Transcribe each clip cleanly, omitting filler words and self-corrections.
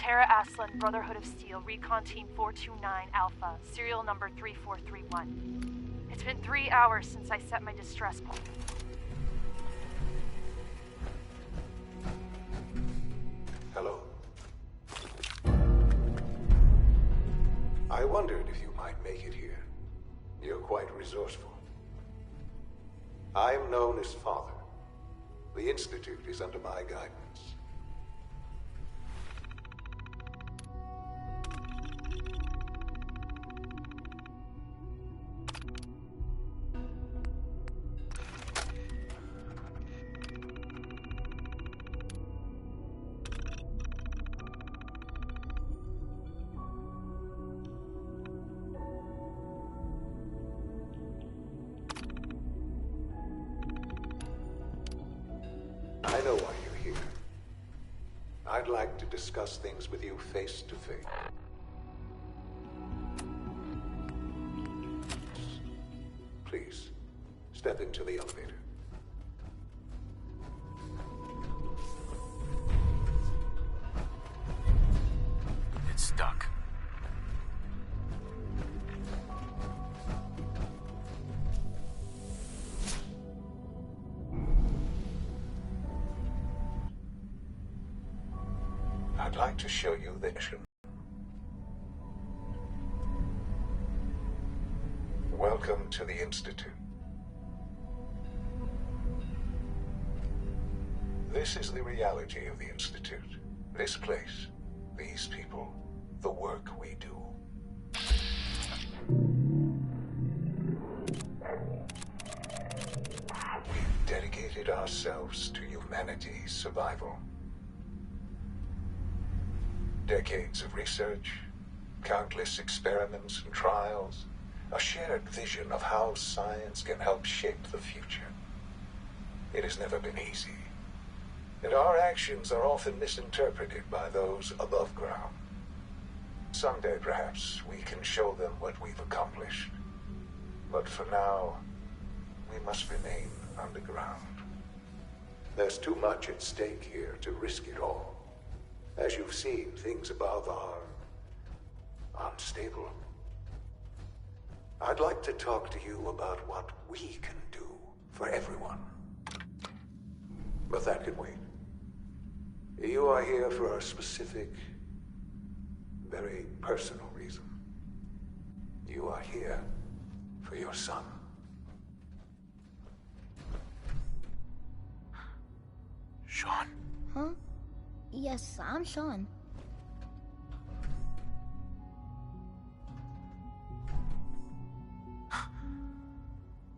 Tara Aslan, Brotherhood of Steel, Recon Team 429 Alpha, serial number 3431. It's been 3 hours since I set my distress call. Hello. I wondered if you might make it here. You're quite resourceful. I am known as Father. The Institute is under my guidance. I know why you're here. I'd like to discuss things with you face to face. Please, step into the elevator. It's stuck. I'd like to show you the mission. Welcome to the Institute. This is the reality of the Institute. This place, these people, the work we do. We've dedicated ourselves to humanity's survival. Decades of research, countless experiments and trials, a shared vision of how science can help shape the future. It has never been easy, and our actions are often misinterpreted by those above ground. Someday, perhaps, we can show them what we've accomplished. But for now, we must remain underground. There's too much at stake here to risk it all. As you've seen, things above are unstable. I'd like to talk to you about what we can do for everyone. But that can wait. You are here for a specific, very personal reason. You are here for your son. Sean? Huh? Yes, I'm Sean.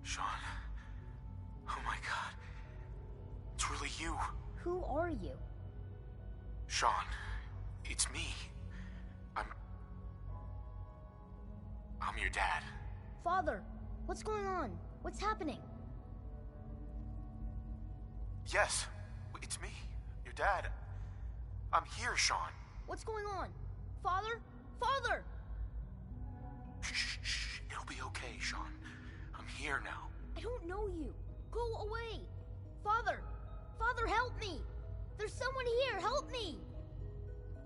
Sean. Oh my god. It's really you. Who are you? Sean. It's me. I'm your dad. Father, what's going on? What's happening? Yes, it's me. Your dad. I'm here, Sean. What's going on? Father? Father! Shh. It'll be okay, Sean. I'm here now. I don't know you. Go away. Father! Father, help me! There's someone here, help me!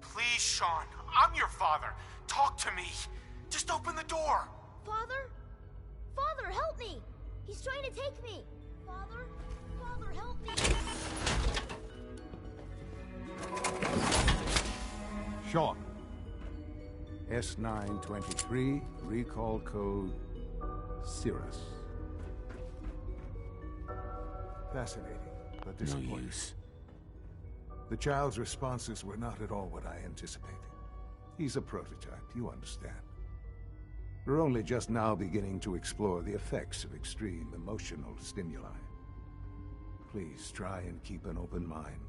Please, Sean. I'm your father. Talk to me. Just open the door. Father? Father, help me! He's trying to take me! Father? Father, help me! Sean. S923, recall code Cirrus. Fascinating, but disappointing. No use. The child's responses were not at all what I anticipated. He's a prototype, you understand. We're only just now beginning to explore the effects of extreme emotional stimuli. Please try and keep an open mind.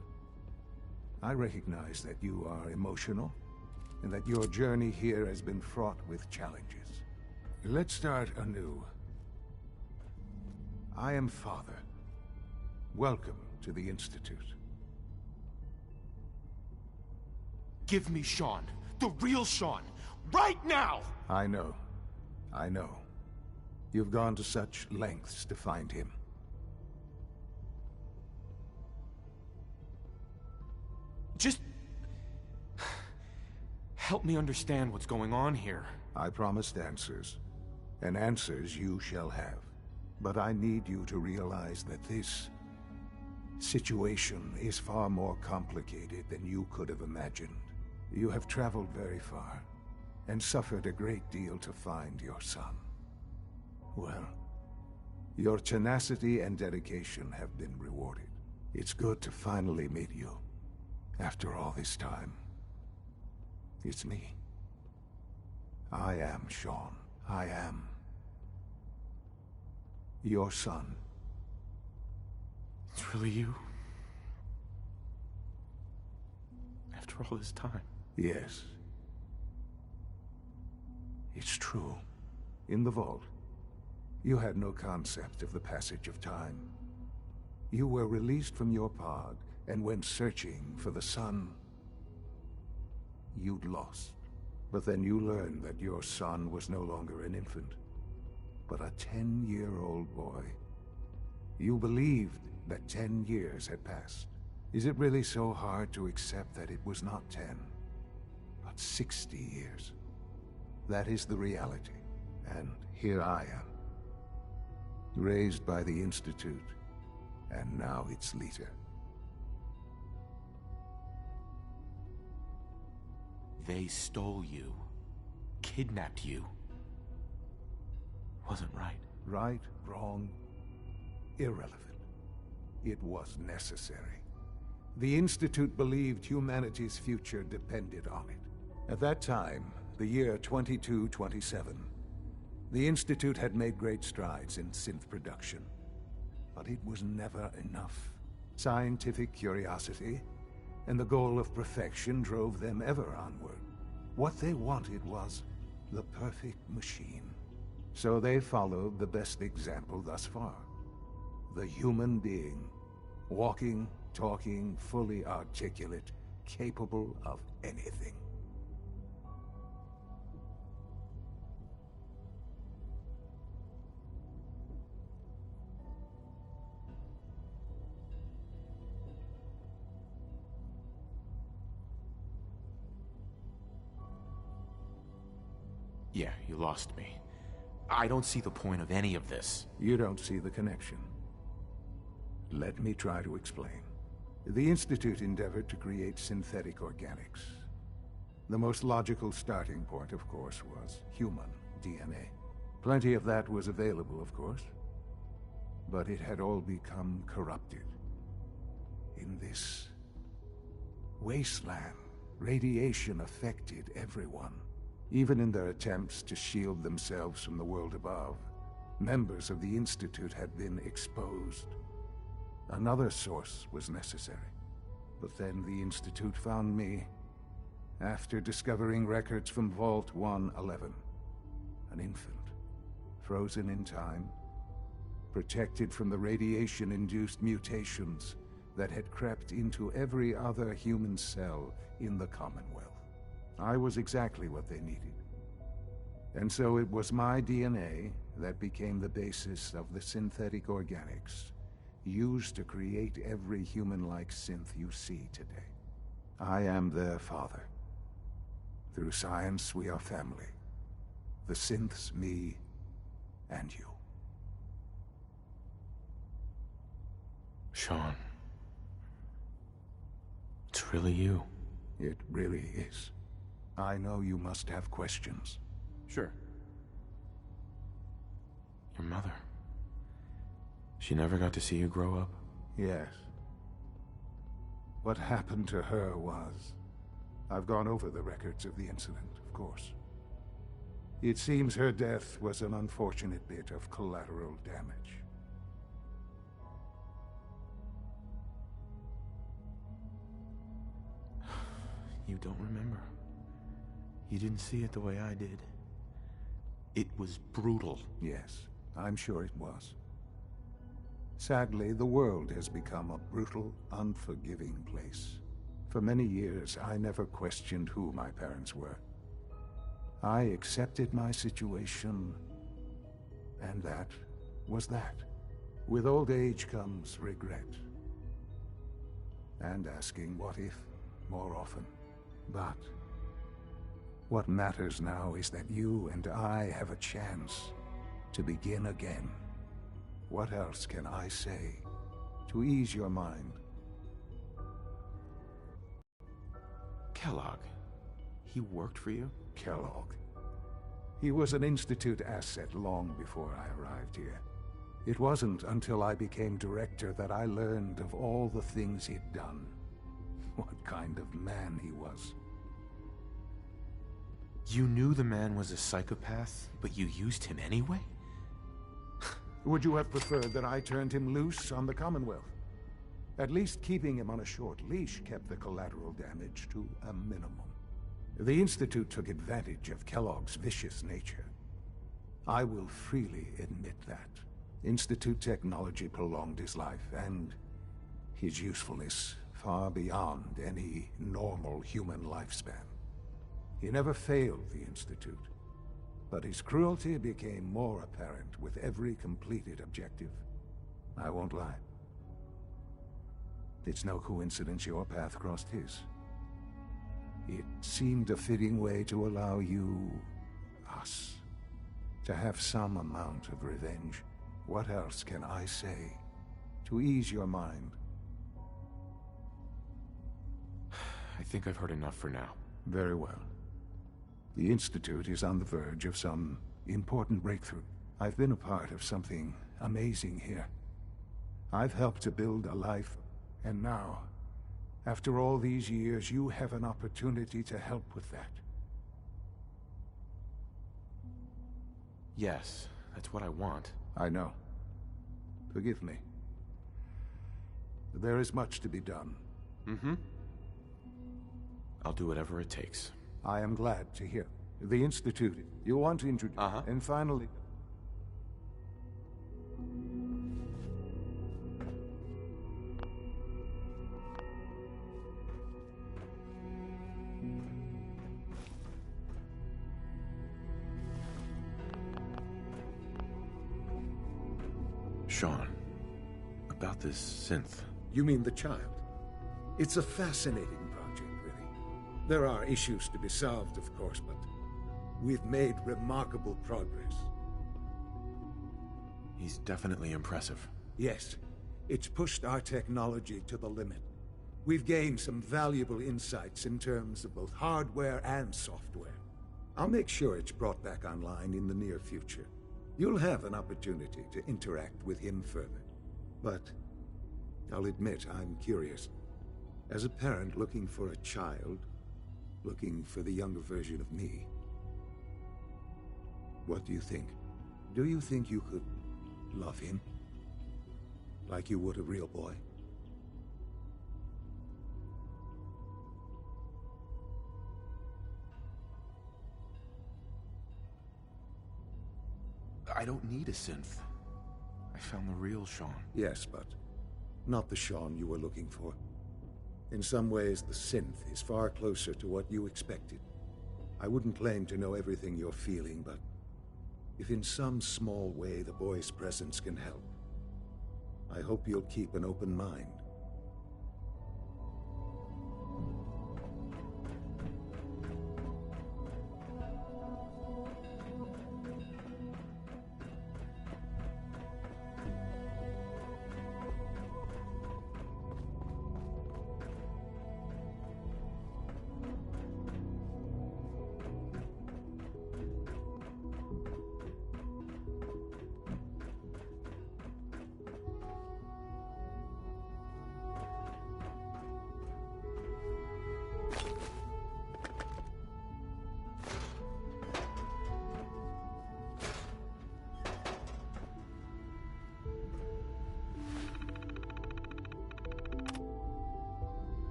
I recognize that you are emotional, and that your journey here has been fraught with challenges. Let's start anew. I am Father. Welcome to the Institute. Give me Sean. The real Sean. Right now! I know. You've gone to such lengths to find him. Help me understand what's going on here. I promised answers, and answers you shall have. But I need you to realize that this situation is far more complicated than you could have imagined. You have traveled very far, and suffered a great deal to find your son. Well, your tenacity and dedication have been rewarded. It's good to finally meet you, after all this time. It's me. I am Shaun. I am your son. It's really you? After all this time? Yes. It's true. In the vault, you had no concept of the passage of time. You were released from your pod and went searching for the son you'd lost. But then you learned that your son was no longer an infant, but a 10-year-old boy. You believed that 10 years had passed. Is it really so hard to accept that it was not 10, but 60 years? That is the reality, and here I am, raised by the Institute, and now its leader. They stole you, kidnapped you. Wasn't right. Right, wrong, irrelevant. It was necessary. The Institute believed humanity's future depended on it. At that time, the year 2227, the Institute had made great strides in synth production. But it was never enough. Scientific curiosity and the goal of perfection drove them ever onward. What they wanted was the perfect machine. So they followed the best example thus far. The human being. Walking, talking, fully articulate, capable of anything. Yeah, you lost me. I don't see the point of any of this. You don't see the connection. Let me try to explain. The Institute endeavored to create synthetic organics. The most logical starting point, of course, was human DNA. Plenty of that was available, of course. But it had all become corrupted. In this wasteland, radiation affected everyone. Even in their attempts to shield themselves from the world above, members of the Institute had been exposed. Another source was necessary. But then the Institute found me, after discovering records from Vault 111. An infant, frozen in time, protected from the radiation-induced mutations that had crept into every other human cell in the Commonwealth. I was exactly what they needed. And so it was my DNA that became the basis of the synthetic organics used to create every human-like synth you see today. I am their father. Through science, we are family. The synths, me, and you. Shaun. It's really you. It really is. I know you must have questions. Sure. Your mother. She never got to see you grow up? Yes. What happened to her was... I've gone over the records of the incident, of course. It seems her death was an unfortunate bit of collateral damage. You don't remember. You didn't see it the way I did. It was brutal. Yes, I'm sure it was. Sadly, the world has become a brutal, unforgiving place. For many years, I never questioned who my parents were. I accepted my situation, and that was that. With old age comes regret. And asking what if more often. But What matters now is that you and I have a chance to begin again. What else can I say to ease your mind? Kellogg. He worked for you? Kellogg. He was an Institute asset long before I arrived here. It wasn't until I became director that I learned of all the things he'd done. What kind of man he was. You knew the man was a psychopath, but you used him anyway? Would you have preferred that I turned him loose on the Commonwealth? At least keeping him on a short leash kept the collateral damage to a minimum. The Institute took advantage of Kellogg's vicious nature. I will freely admit that. Institute technology prolonged his life, and his usefulness far beyond any normal human lifespan. He never failed the Institute, but his cruelty became more apparent with every completed objective. I won't lie. It's no coincidence your path crossed his. It seemed a fitting way to allow you, us, to have some amount of revenge. What else can I say to ease your mind? I think I've heard enough for now. Very well. The Institute is on the verge of some important breakthrough. I've been a part of something amazing here. I've helped to build a life, and now, after all these years, you have an opportunity to help with that. Yes, that's what I want. I know. Forgive me. There is much to be done. Mm-hmm. I'll do whatever it takes. I am glad to hear. The Institute, you want to introduce... And finally... Sean, about this synth. You mean the child? It's a fascinating project, really. There are issues to be solved, of course, but we've made remarkable progress. He's definitely impressive. Yes, it's pushed our technology to the limit. We've gained some valuable insights in terms of both hardware and software. I'll make sure it's brought back online in the near future. You'll have an opportunity to interact with him further. But I'll admit I'm curious. As a parent looking for a child, looking for the younger version of me, what do you think? Do you think you could love him? Like you would a real boy? I don't need a synth. I found the real Sean. Yes, but not the Sean you were looking for. In some ways, the synth is far closer to what you expected. I wouldn't claim to know everything you're feeling, but if in some small way the boy's presence can help, I hope you'll keep an open mind.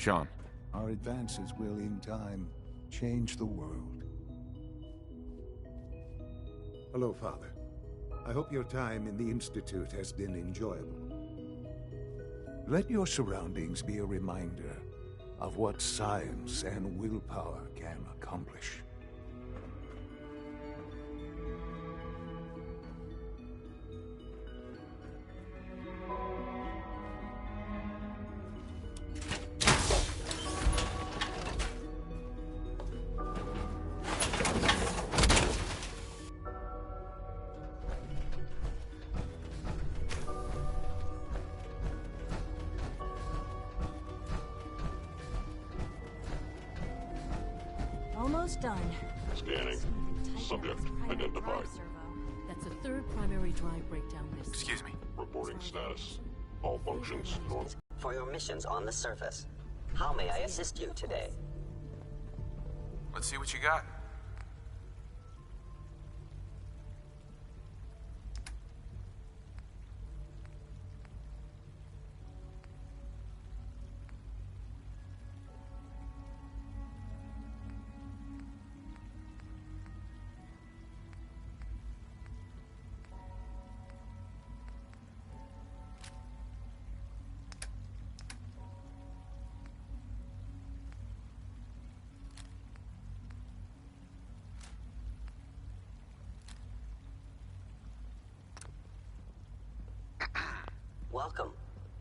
Sean. Our advances will, in time, change the world. Hello, Father. I hope your time in the Institute has been enjoyable. Let your surroundings be a reminder of what science and willpower can accomplish. Almost done. Scanning. Subject identified. That's the third primary drive breakdown this. Excuse me. Reporting status. All functions normal. For your missions on the surface, how may I assist you today? Let's see what you got. Welcome.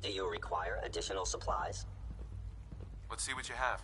Do you require additional supplies? Let's see what you have.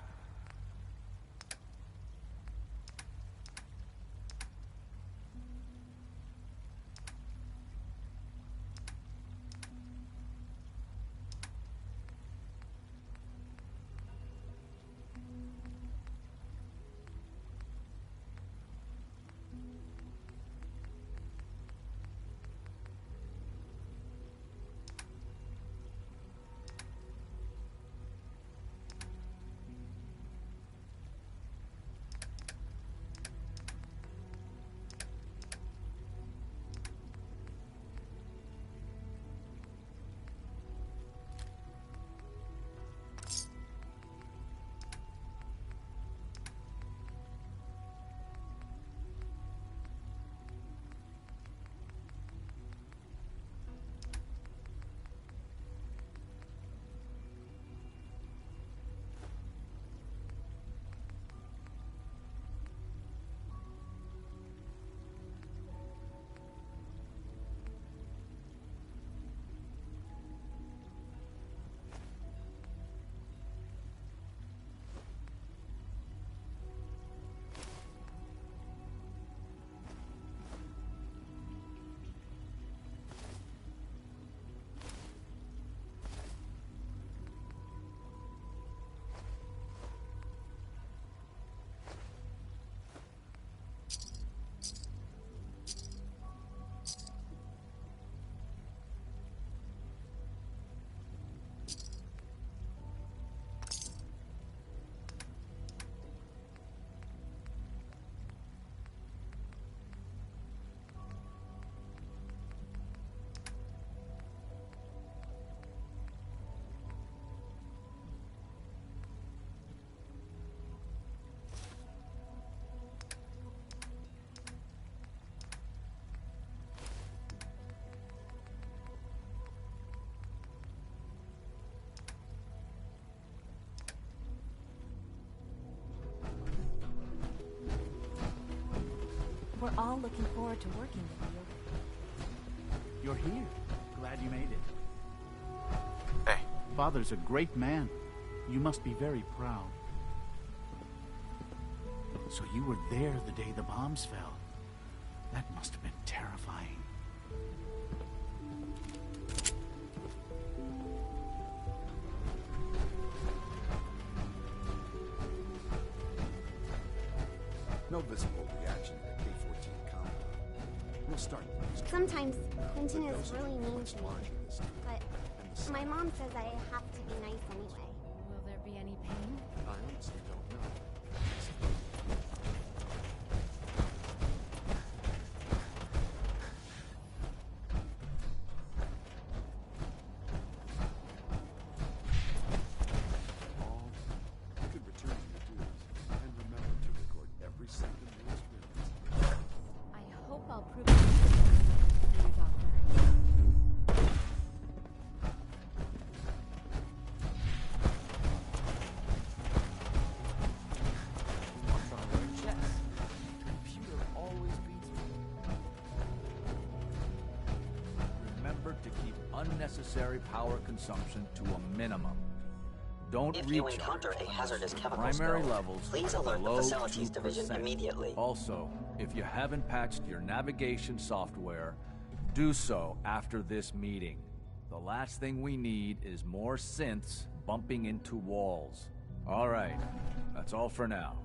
We're all looking forward to working with you. You're here. Glad you made it. Hey. Father's a great man. You must be very proud. So you were there the day the bombs fell. That must have been terrifying. No visible reaction to the K-14 compound. We'll start. Sometimes Quentin is really mean to me, but my mom says I have to be nice anyway. Will there be any pain? I honestly don't know. unnecessary power consumption to a minimum. Don't If you recharge encounter a hazardous chemical primary spill, levels please are alert the below facilities division 2%. immediately. Also, if you haven't patched your navigation software, do so after this meeting. The last thing we need is more synths bumping into walls. All right, that's all for now.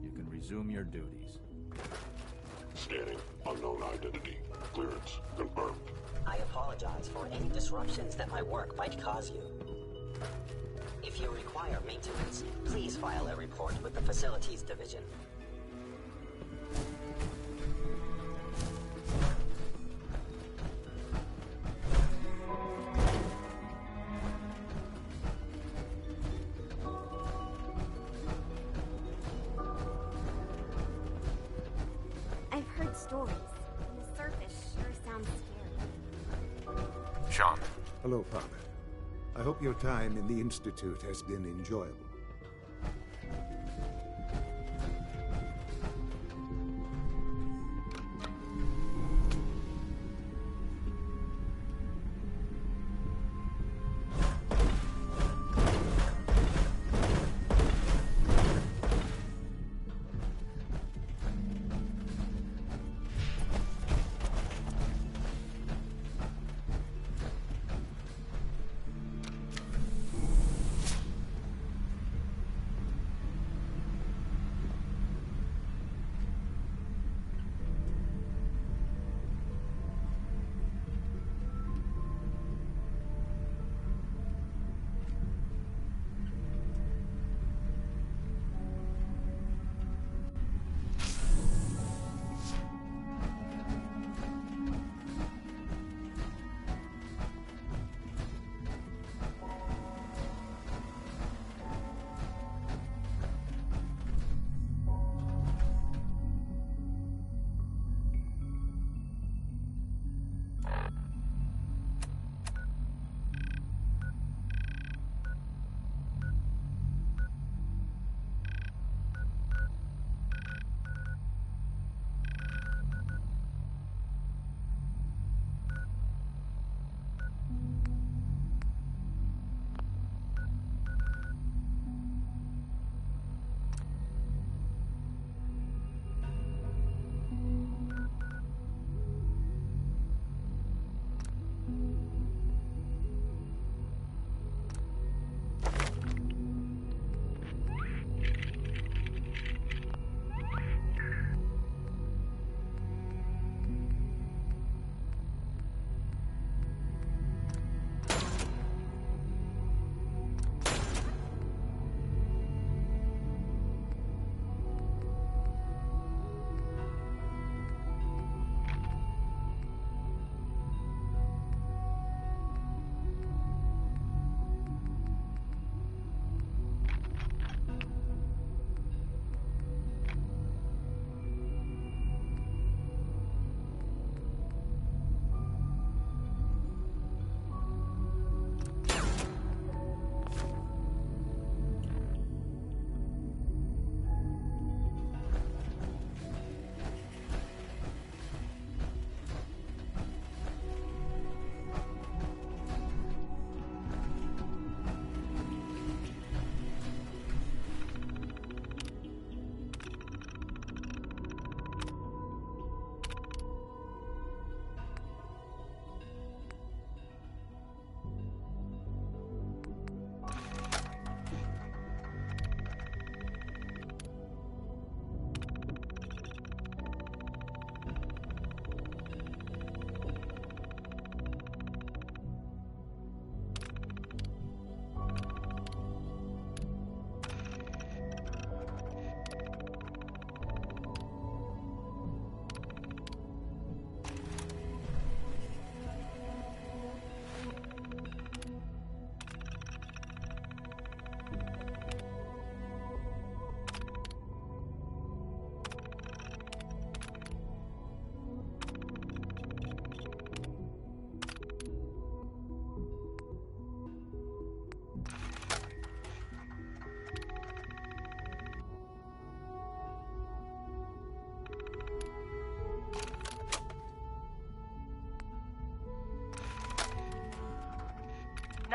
You can resume your duties. Scanning. Unknown identity. Clearance confirmed. I apologize for any disruptions that my work might cause you. If you require maintenance, please file a report with the Facilities Division. I've heard stories. The surface sure sounds scary. Sean. Hello, Father. I hope your time in the Institute has been enjoyable.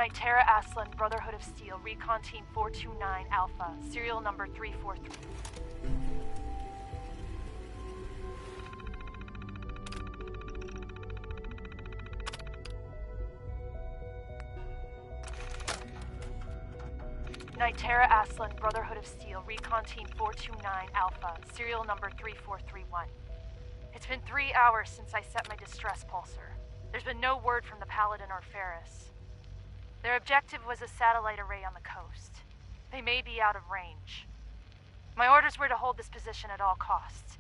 Nitera Aslan, Brotherhood of Steel, Recon Team 429 Alpha, serial number 343. Nitera Aslan, Brotherhood of Steel, Recon Team 429 Alpha, serial number 3431. It's been 3 hours since I set my distress pulsar. There's been no word from the Paladin or Ferris. Their objective was a satellite array on the coast. They may be out of range. My orders were to hold this position at all costs.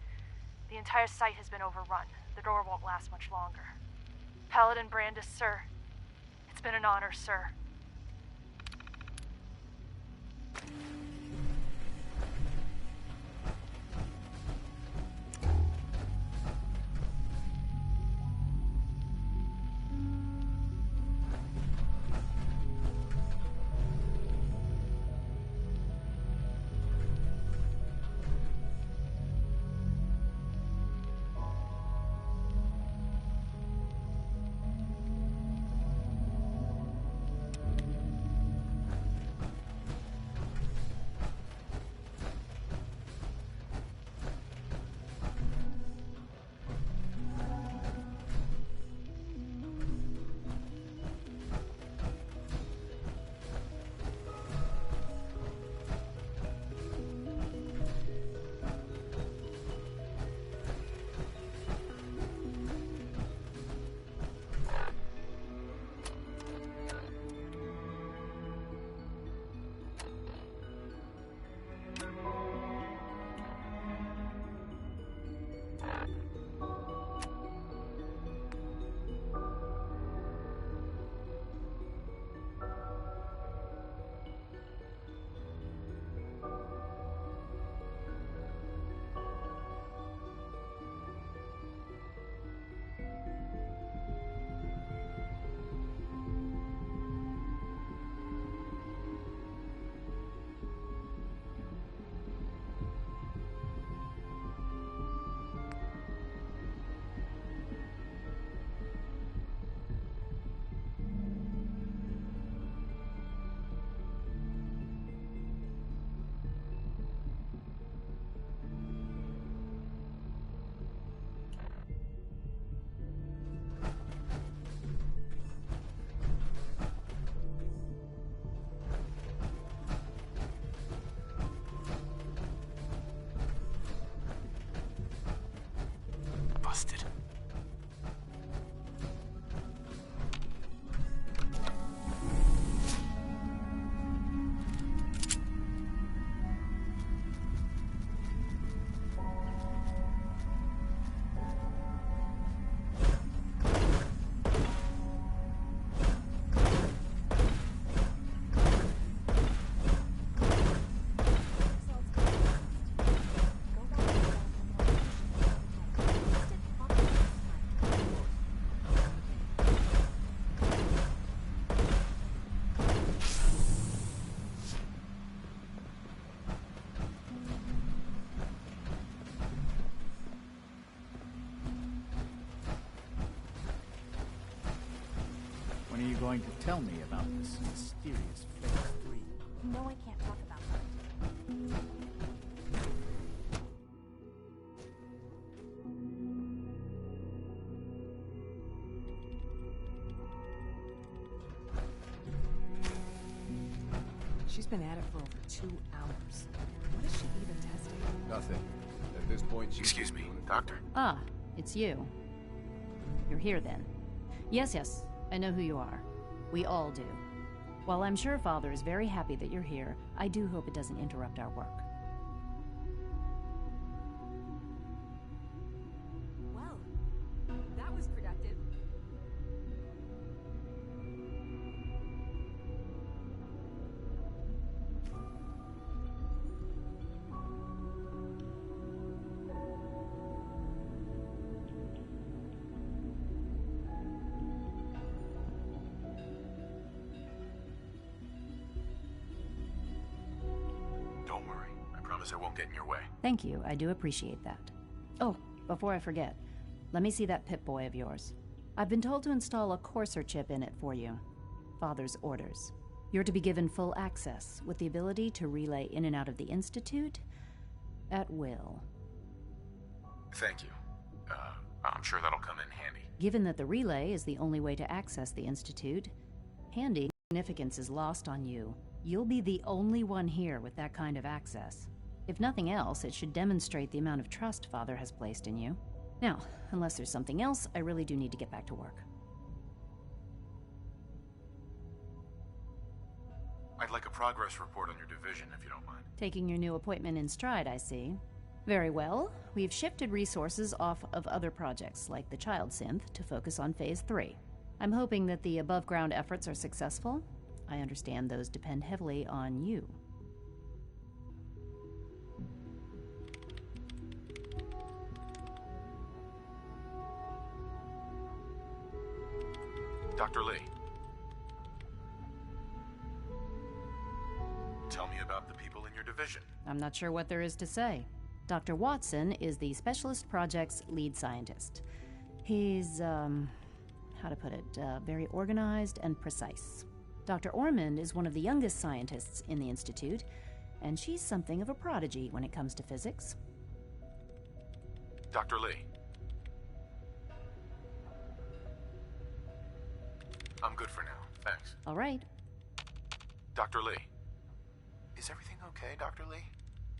The entire site has been overrun. The door won't last much longer. Paladin Brandis, sir. It's been an honor, sir. Busted. When are you going to tell me about this mysterious Phase 3? No, I can't talk about that. She's been at it for over 2 hours. What is she even testing? Nothing. At this point, she's... Excuse me, Doctor. Ah, it's you. You're here then. Yes, I know who you are. We all do. While I'm sure Father is very happy that you're here, I do hope it doesn't interrupt our work. Well, that was productive. Don't worry. I promise I won't get in your way. Thank you, I do appreciate that. Oh, before I forget, let me see that Pip-Boy of yours. I've been told to install a Courser chip in it for you. Father's orders. You're to be given full access, with the ability to relay in and out of the Institute at will. Thank you. I'm sure that'll come in handy. Given that the relay is the only way to access the Institute, handy significance is lost on you. You'll be the only one here with that kind of access. If nothing else, it should demonstrate the amount of trust Father has placed in you. Now, unless there's something else, I really do need to get back to work. I'd like a progress report on your division, if you don't mind. Taking your new appointment in stride, I see. Very well. We've shifted resources off of other projects, like the Child Synth, to focus on Phase 3. I'm hoping that the above-ground efforts are successful. I understand those depend heavily on you. Dr. Lee. Tell me about the people in your division. I'm not sure what there is to say. Dr. Watson is the Specialist Project's lead scientist. He's, how to put it, very organized and precise. Dr. Ormond is one of the youngest scientists in the Institute, and she's something of a prodigy when it comes to physics. Dr. Lee. I'm good for now, thanks. All right. Dr. Lee. Is everything okay, Dr. Lee?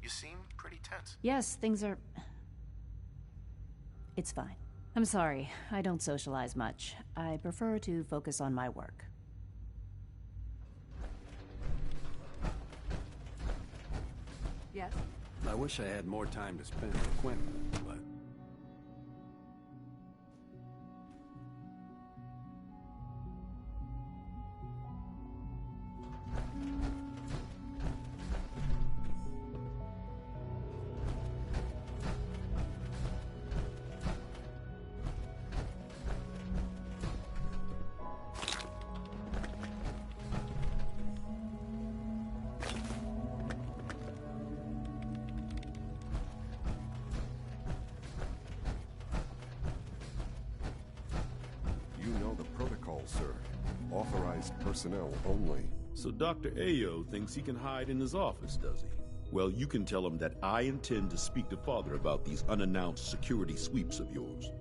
You seem pretty tense. Yes, things are... It's fine. I'm sorry, I don't socialize much. I prefer to focus on my work. Yes? I wish I had more time to spend with Quentin, but... Sir. Authorized personnel only. So Dr. Ayo thinks he can hide in his office, does he? Well, you can tell him that I intend to speak to Father about these unannounced security sweeps of yours.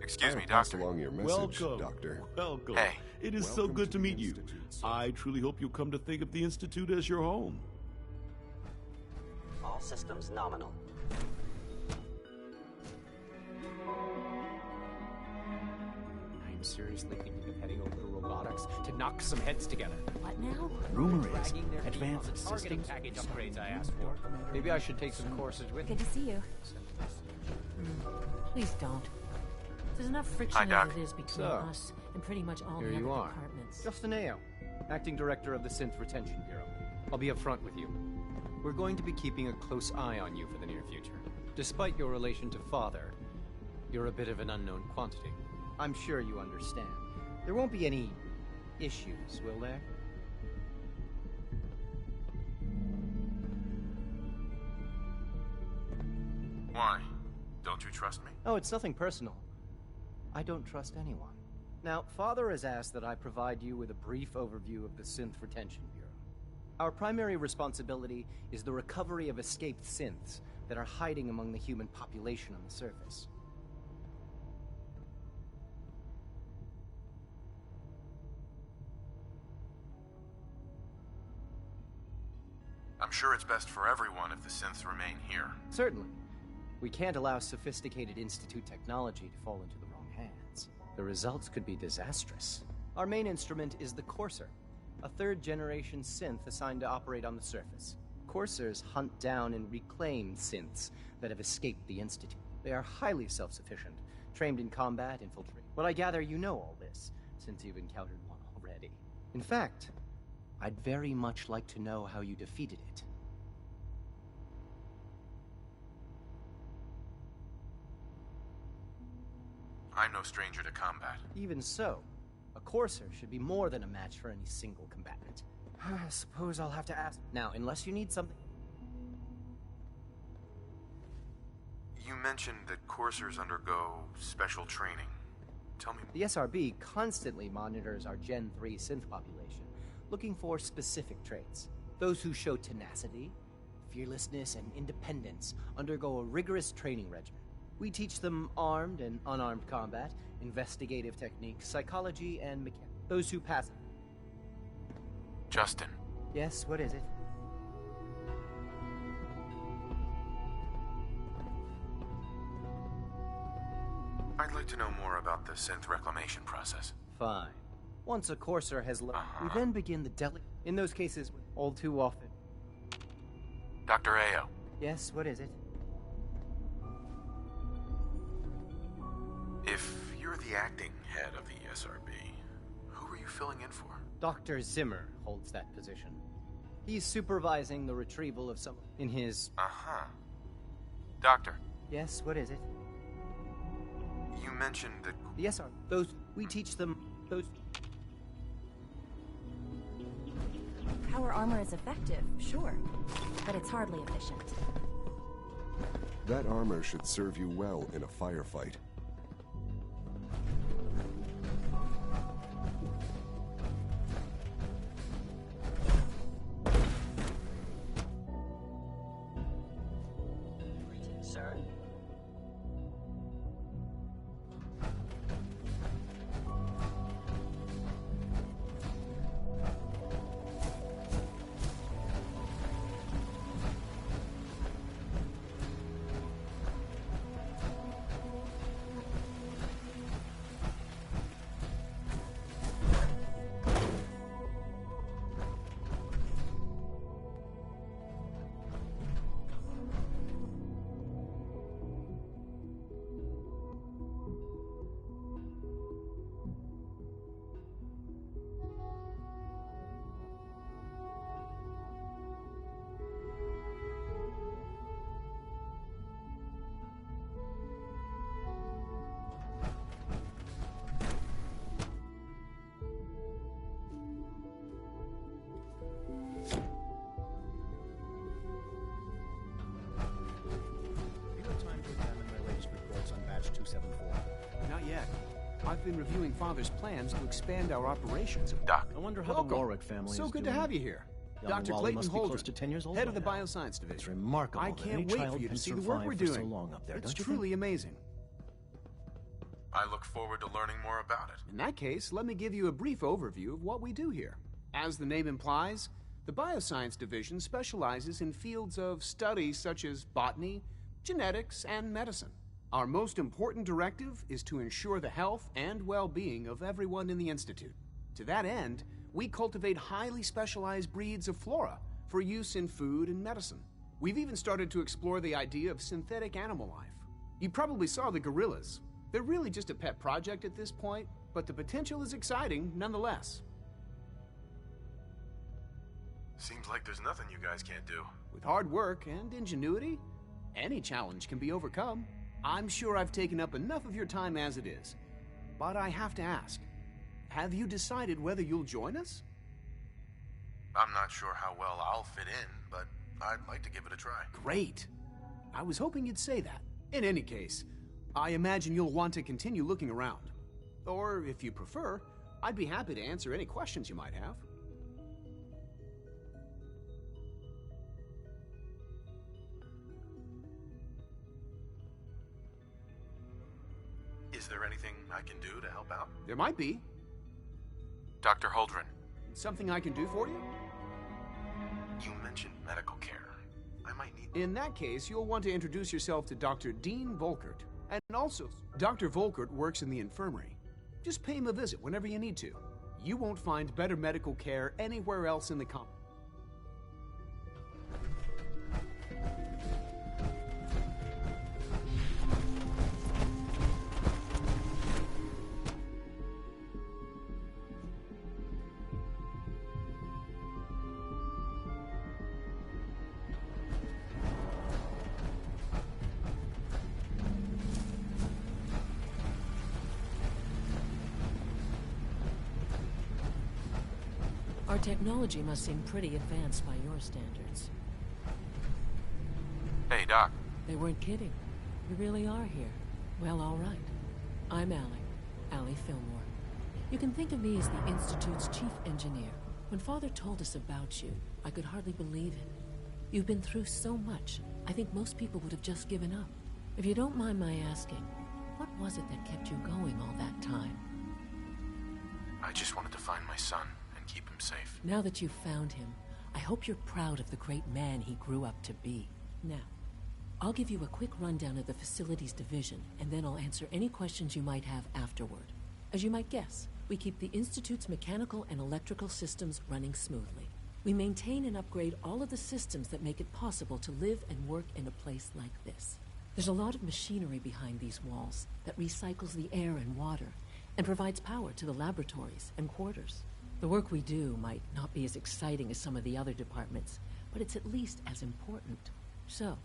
Excuse me, pass Doctor. along your message, Welcome, Doctor. Welcome. Hey. It is so good to meet you. I truly hope you'll come to think of the Institute as your home. All systems nominal. I'm seriously thinking of heading over to robotics to knock some heads together. What now? Rumor is Dragging their feet advanced on the targeting systems. package upgrades I asked for. Maybe I should take some courses with Good to see you. Please don't. There's enough friction Hi, Doc. as it is between So, us and pretty much all here the you other are. departments. Justin Ayo, Acting Director of the Synth Retention Bureau. I'll be upfront with you. We're going to be keeping a close eye on you for the near future. Despite your relation to Father, you're a bit of an unknown quantity. I'm sure you understand. There won't be any issues, will there? Why? Don't you trust me? Oh, it's nothing personal. I don't trust anyone. Now, Father has asked that I provide you with a brief overview of the Synth Retention Bureau. Our primary responsibility is the recovery of escaped synths that are hiding among the human population on the surface. I'm sure it's best for everyone if the synths remain here. Certainly. We can't allow sophisticated Institute technology to fall into the wrong hands. The results could be disastrous. Our main instrument is the Courser, a third-generation synth assigned to operate on the surface. Coursers hunt down and reclaim synths that have escaped the Institute. They are highly self-sufficient, trained in combat, infiltrate. But I gather you know all this, since you've encountered one already. In fact, I'd very much like to know how you defeated it. I'm no stranger to combat. Even so, a Courser should be more than a match for any single combatant. I suppose I'll have to ask. Now, unless you need something... You mentioned that coursers undergo special training. Tell me. The SRB constantly monitors our Gen 3 synth population, looking for specific traits. Those who show tenacity, fearlessness, and independence undergo a rigorous training regimen. We teach them armed and unarmed combat, investigative techniques, psychology, and mechanics. Those who pass... Justin. Yes, what is it? I'd like to know more about the synth reclamation process. Fine. Once a courser has left, we then begin the in those cases, all too often. Dr. Ayo. Yes, what is it? If you're the acting head of the SRB, who are you filling in for? Dr. Zimmer holds that position. He's supervising the retrieval of some in his... Doctor. Yes, what is it? You mentioned that... Yes, sir. Those... We teach them... Those... Power armor is effective, sure, but it's hardly efficient. That armor should serve you well in a firefight. Greetings, sir. Not yet. I've been reviewing Father's plans to expand our operations. Doc. I wonder how the Warwick family is So good doing. to have you here. Young Dr. Wally Clayton must be Holdren, close to 10 years old head of by the now. Bioscience Division. It's remarkable I that any can't wait child for you to can see the work survive we're for doing. so long up there, It's don't you truly amazing. I look forward to learning more about it. In that case, let me give you a brief overview of what we do here. As the name implies, the Bioscience Division specializes in fields of study such as botany, genetics, and medicine. Our most important directive is to ensure the health and well-being of everyone in the Institute. To that end, we cultivate highly specialized breeds of flora for use in food and medicine. We've even started to explore the idea of synthetic animal life. You probably saw the gorillas. They're really just a pet project at this point, but the potential is exciting nonetheless. Seems like there's nothing you guys can't do. With hard work and ingenuity, any challenge can be overcome. I'm sure I've taken up enough of your time as it is. But I have to ask, have you decided whether you'll join us? I'm not sure how well I'll fit in, but I'd like to give it a try. Great. I was hoping you'd say that. In any case, I imagine you'll want to continue looking around. Or, if you prefer, I'd be happy to answer any questions you might have. Is there anything I can do to help out? There might be. Dr. Holdren. Something I can do for you? You mentioned medical care. I might need... In that case, you'll want to introduce yourself to Dr. Dean Volkert. And also, Dr. Volkert works in the infirmary. Just pay him a visit whenever you need to. You won't find better medical care anywhere else in the company. Our technology must seem pretty advanced by your standards. Hey, Doc. They weren't kidding. You really are here. Well, all right. I'm Alec. Allie Fillmore. You can think of me as the Institute's chief engineer. When Father told us about you, I could hardly believe it. You've been through so much, I think most people would have just given up. If you don't mind my asking, what was it that kept you going all that time? I just wanted to find my son and keep him safe. Now that you've found him, I hope you're proud of the great man he grew up to be. Now, I'll give you a quick rundown of the Facilities Division, and then I'll answer any questions you might have afterward. As you might guess, we keep the Institute's mechanical and electrical systems running smoothly. We maintain and upgrade all of the systems that make it possible to live and work in a place like this. There's a lot of machinery behind these walls that recycles the air and water and provides power to the laboratories and quarters. The work we do might not be as exciting as some of the other departments, but it's at least as important. So,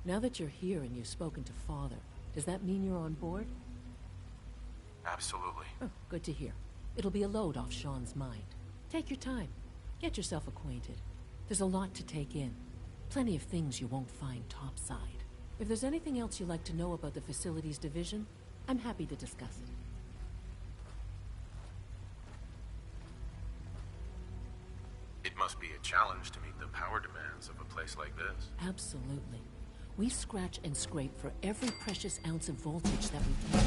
now that you're here and you've spoken to Father, does that mean you're on board? Absolutely. Oh, good to hear. It'll be a load off Sean's mind. Take your time. Get yourself acquainted. There's a lot to take in. Plenty of things you won't find topside. If there's anything else you'd like to know about the Facilities Division, I'm happy to discuss it. It must be a challenge to meet the power demands of a place like this. Absolutely. We scratch and scrape for every precious ounce of voltage that we can.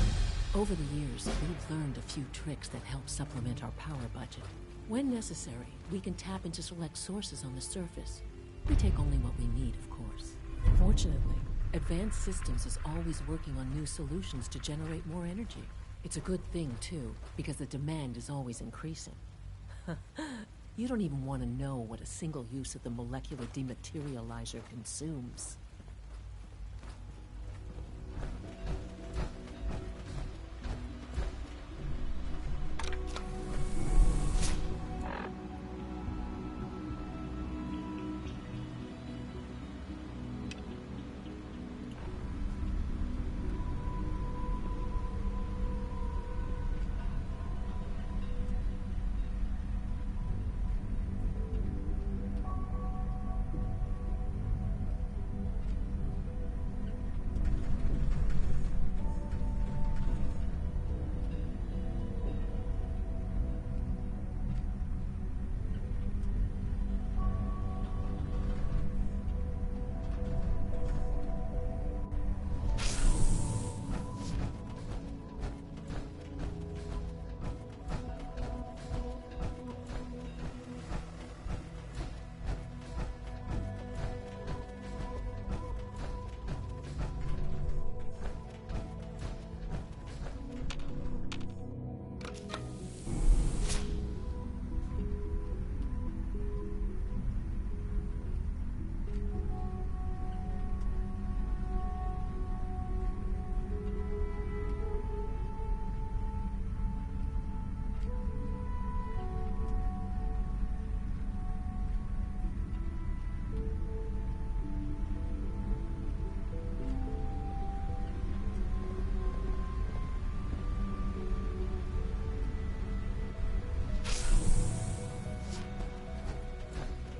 Over the years, we've learned a few tricks that help supplement our power budget. When necessary, we can tap into select sources on the surface. We take only what we need, of course. Fortunately, Advanced Systems is always working on new solutions to generate more energy. It's a good thing, too, because the demand is always increasing. You don't even want to know what a single use of the molecular dematerializer consumes.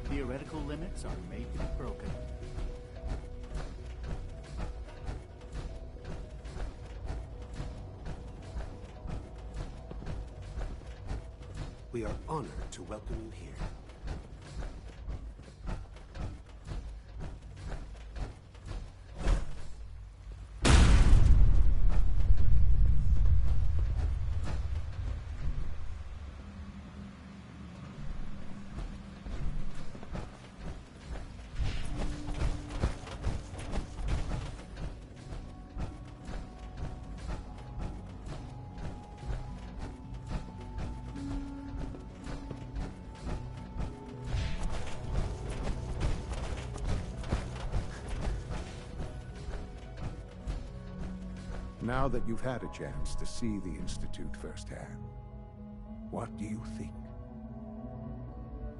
Theoretical limits are made to be broken. We are honored to welcome you here. Now that you've had a chance to see the Institute firsthand, what do you think?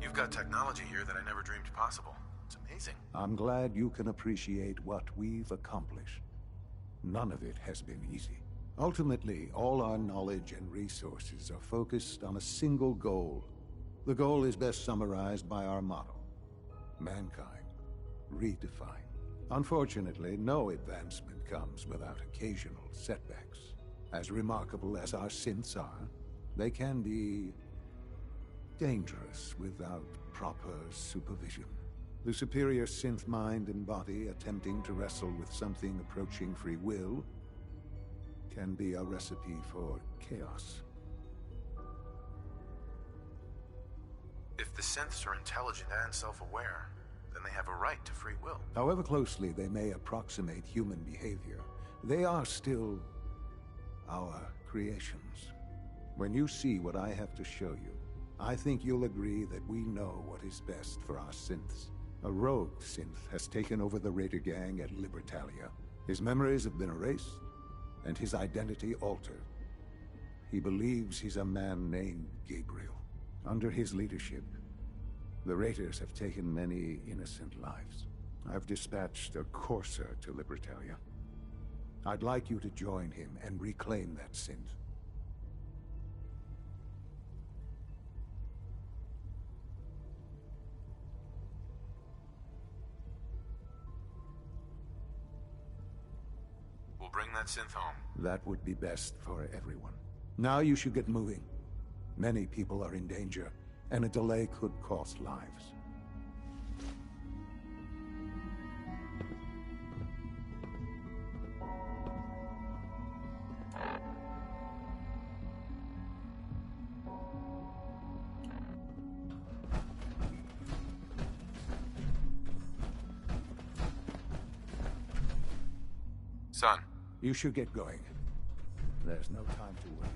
You've got technology here that I never dreamed possible. It's amazing. I'm glad you can appreciate what we've accomplished. None of it has been easy. Ultimately, all our knowledge and resources are focused on a single goal. The goal is best summarized by our motto: mankind redefined. Unfortunately, no advancement comes without occasional setbacks. As remarkable as our synths are, they can be dangerous without proper supervision. The superior synth mind and body attempting to wrestle with something approaching free will can be a recipe for chaos. If the synths are intelligent and self-aware, then they have a right to free will. However closely they may approximate human behavior, they are still our creations. When you see what I have to show you, I think you'll agree that we know what is best for our synths. A rogue synth has taken over the Raider gang at Libertalia. His memories have been erased, and his identity altered. He believes he's a man named Gabriel. Under his leadership, the Raiders have taken many innocent lives. I've dispatched a courser to Libertalia. I'd like you to join him and reclaim that synth. We'll bring that synth home. That would be best for everyone. Now you should get moving. Many people are in danger, and a delay could cost lives. Son. You should get going. There's no time to waste.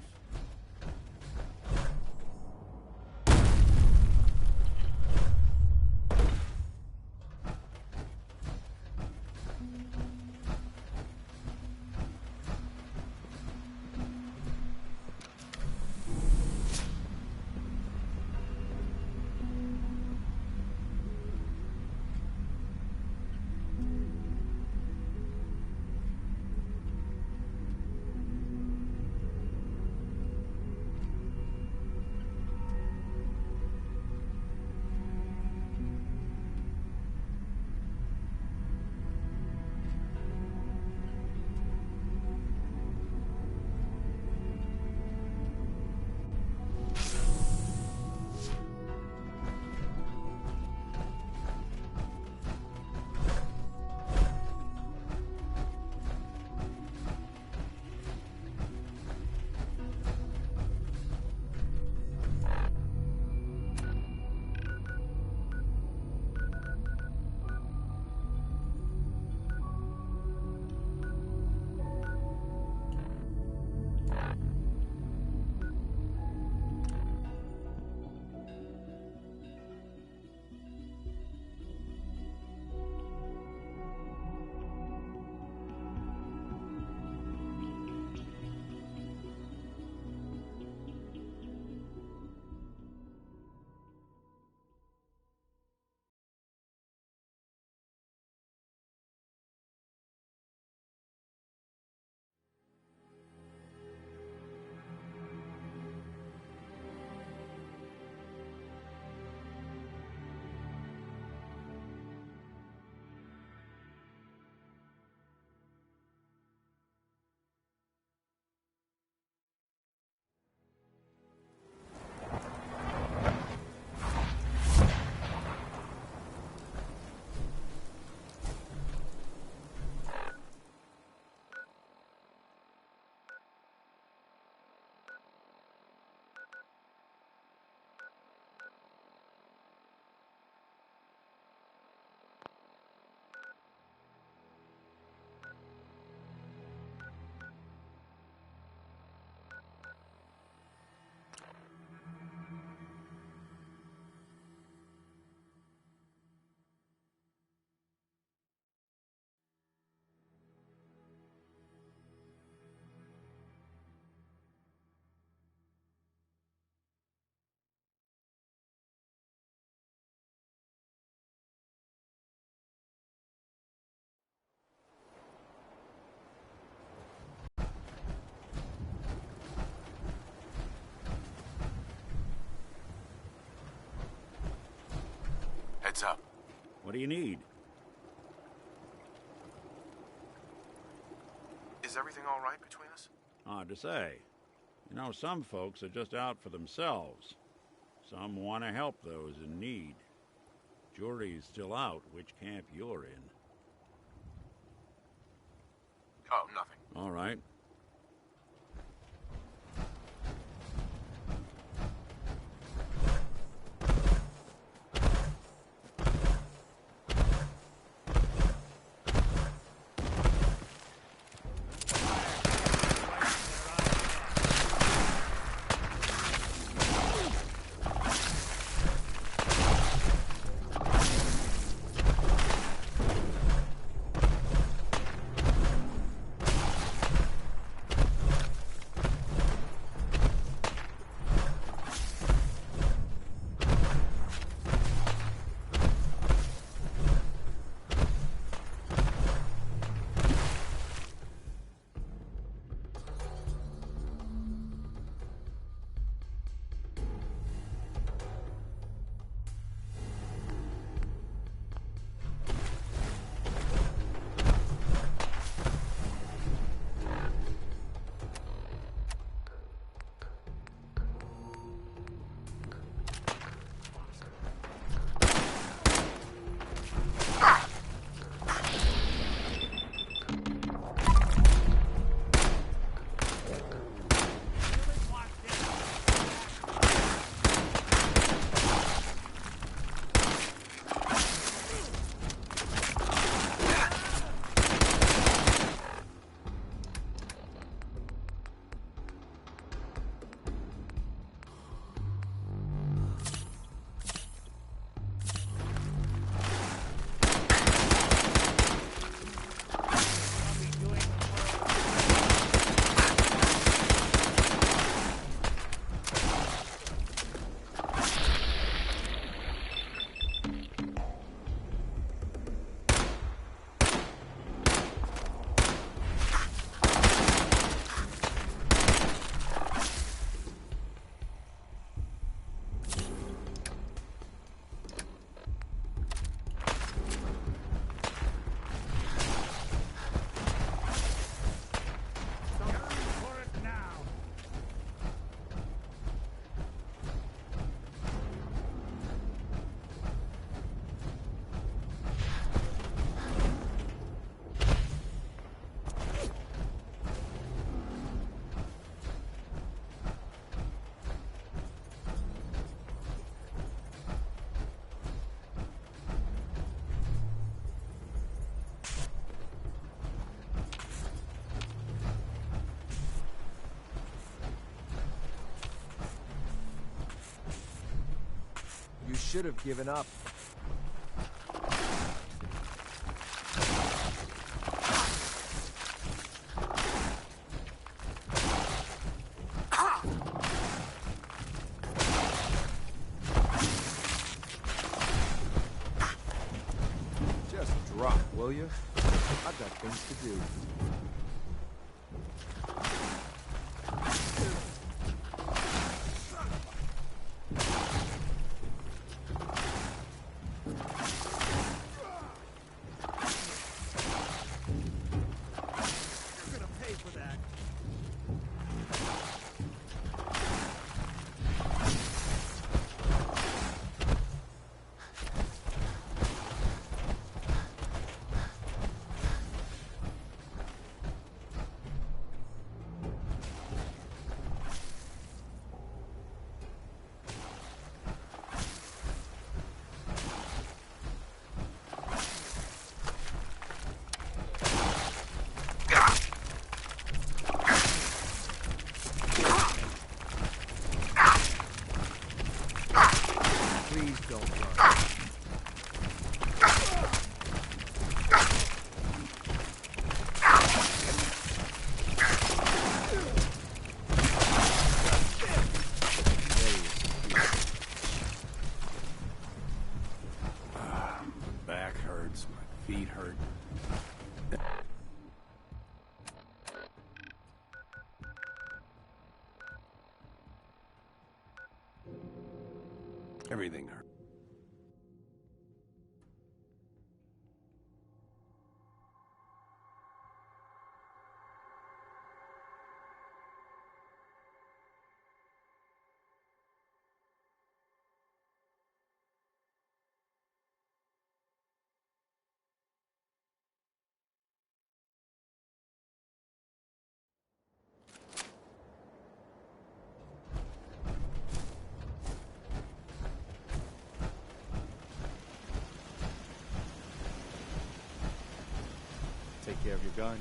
Heads up. What do you need? Is everything all right between us? Hard to say. You know, some folks are just out for themselves. Some want to help those in need. Jury's still out which camp you're in. Oh, nothing. All right. Should have given up. Just drop, will you? I've got things to do. Everything hurt. take care of your gun.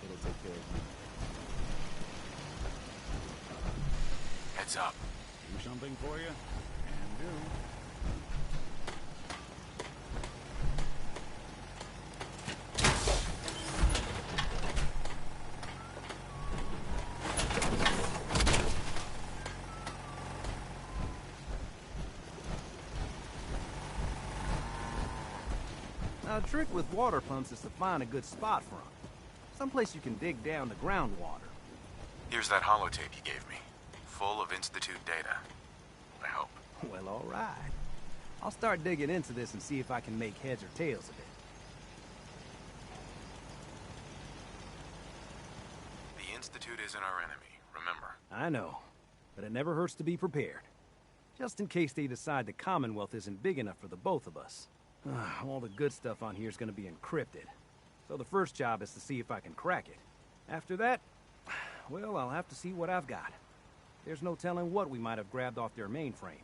It'll take care of you. Heads up. Do something for you? Can do. Now, the trick with water pumps is to find a good spot for them. Someplace you can dig down the groundwater. Here's that holotape you gave me. Full of Institute data. I hope. Well, all right. I'll start digging into this and see if I can make heads or tails of it. The Institute isn't our enemy, remember? I know, but it never hurts to be prepared. Just in case they decide the Commonwealth isn't big enough for the both of us. All the good stuff on here is going to be encrypted. So the first job is to see if I can crack it. After that, well, I'll have to see what I've got. There's no telling what we might have grabbed off their mainframe.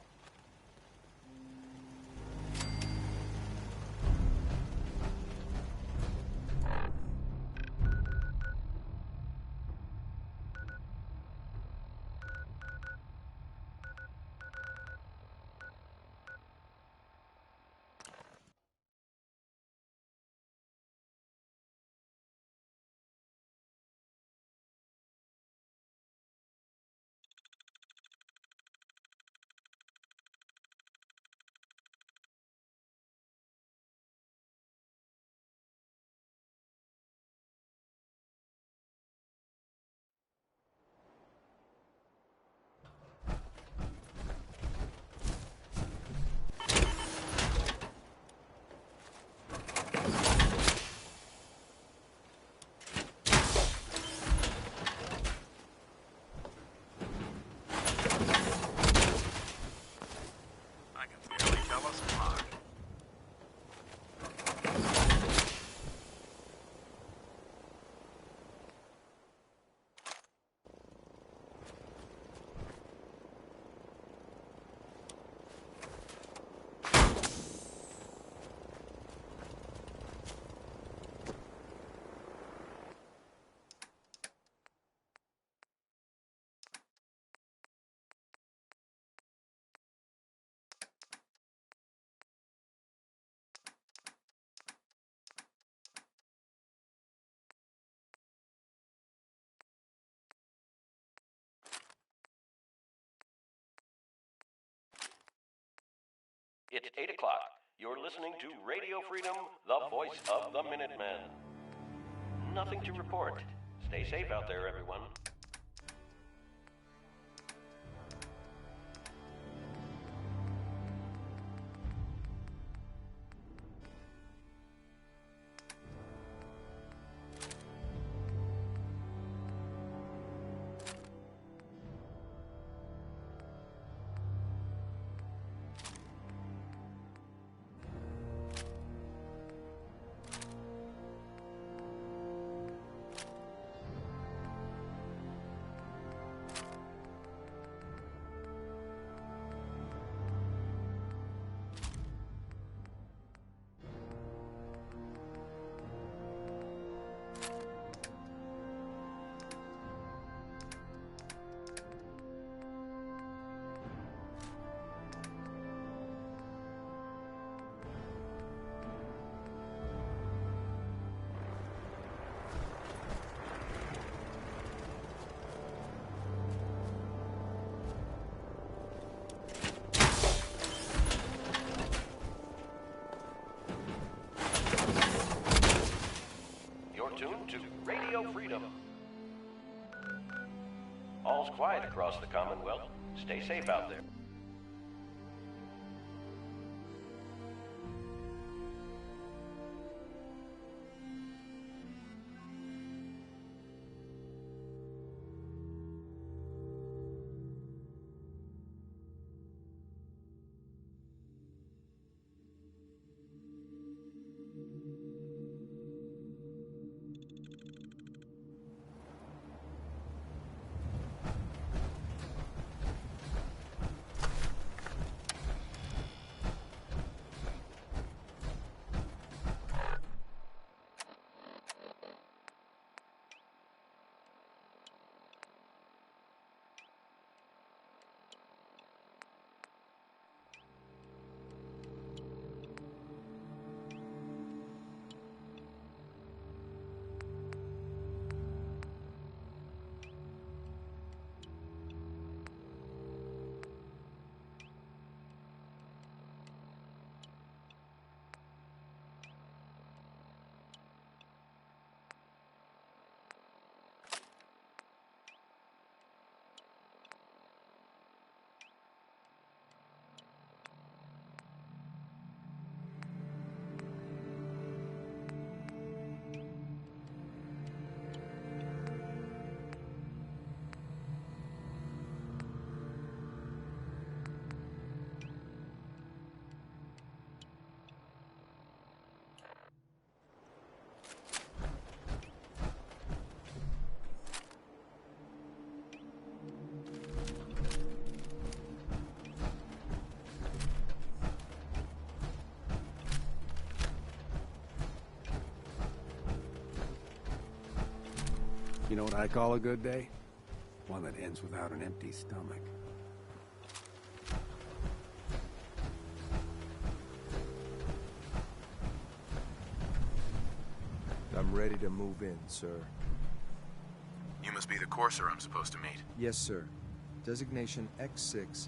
It's 8 o'clock. You're listening to Radio Freedom, the voice of the Minutemen. Nothing to report. Stay safe out there, everyone. Tuned to Radio Freedom. All's quiet across the Commonwealth. Stay safe out there. You know what I call a good day? One that ends without an empty stomach. I'm ready to move in, sir. You must be the courser I'm supposed to meet. Yes, sir. Designation X6.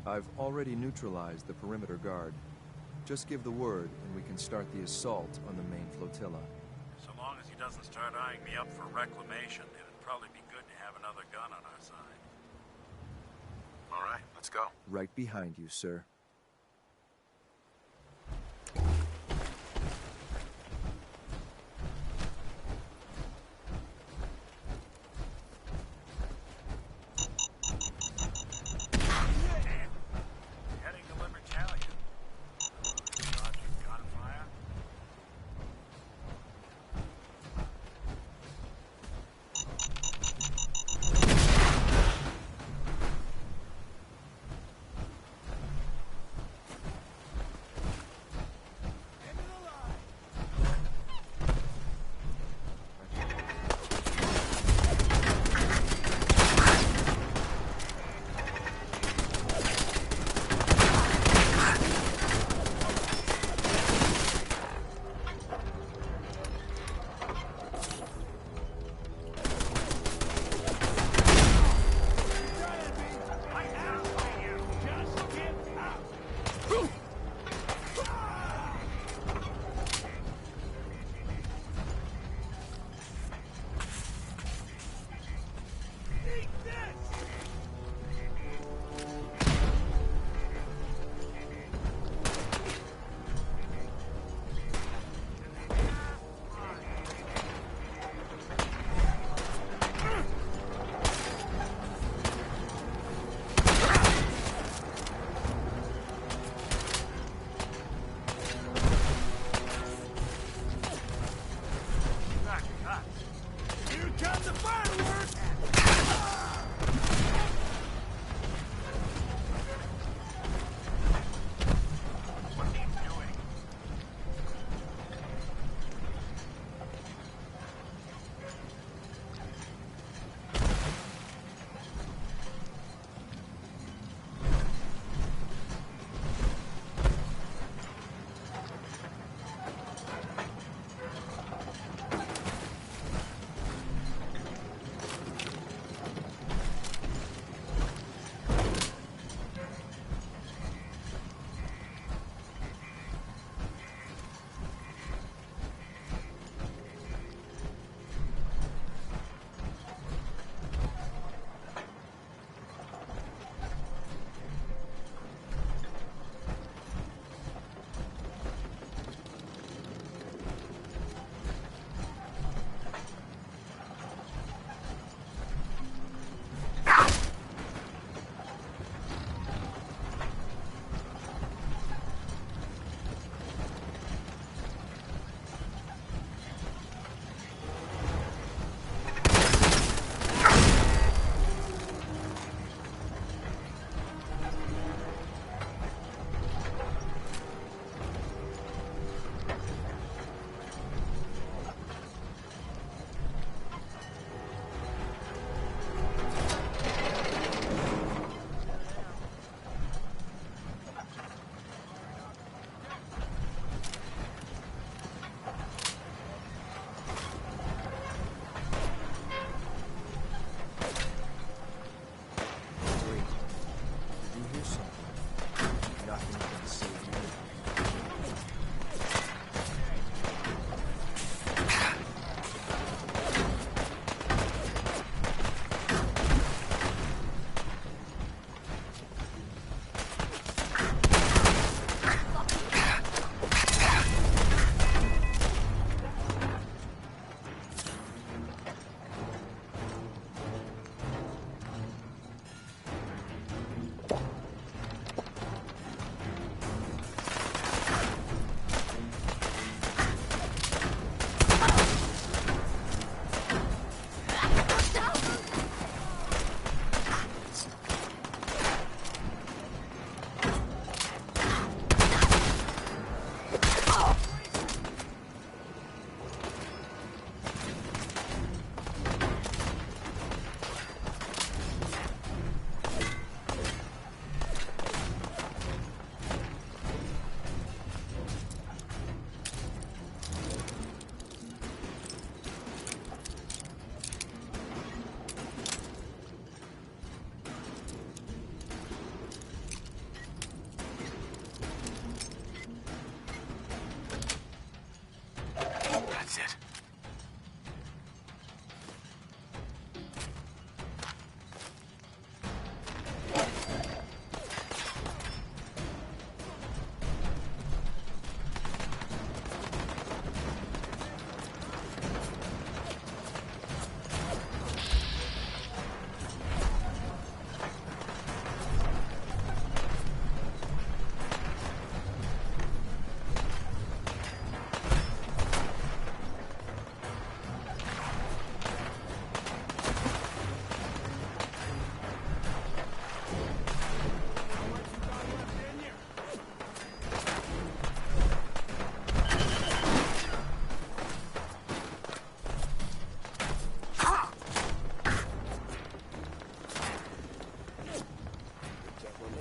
I've already neutralized the perimeter guard. Just give the word, and we can start the assault on the main flotilla. So long as he doesn't start eyeing me up for reclamation, it'd probably be good to have another gun on our side. All right, let's go. Right behind you, sir. Heading to Libertalia. Roger, gunfire.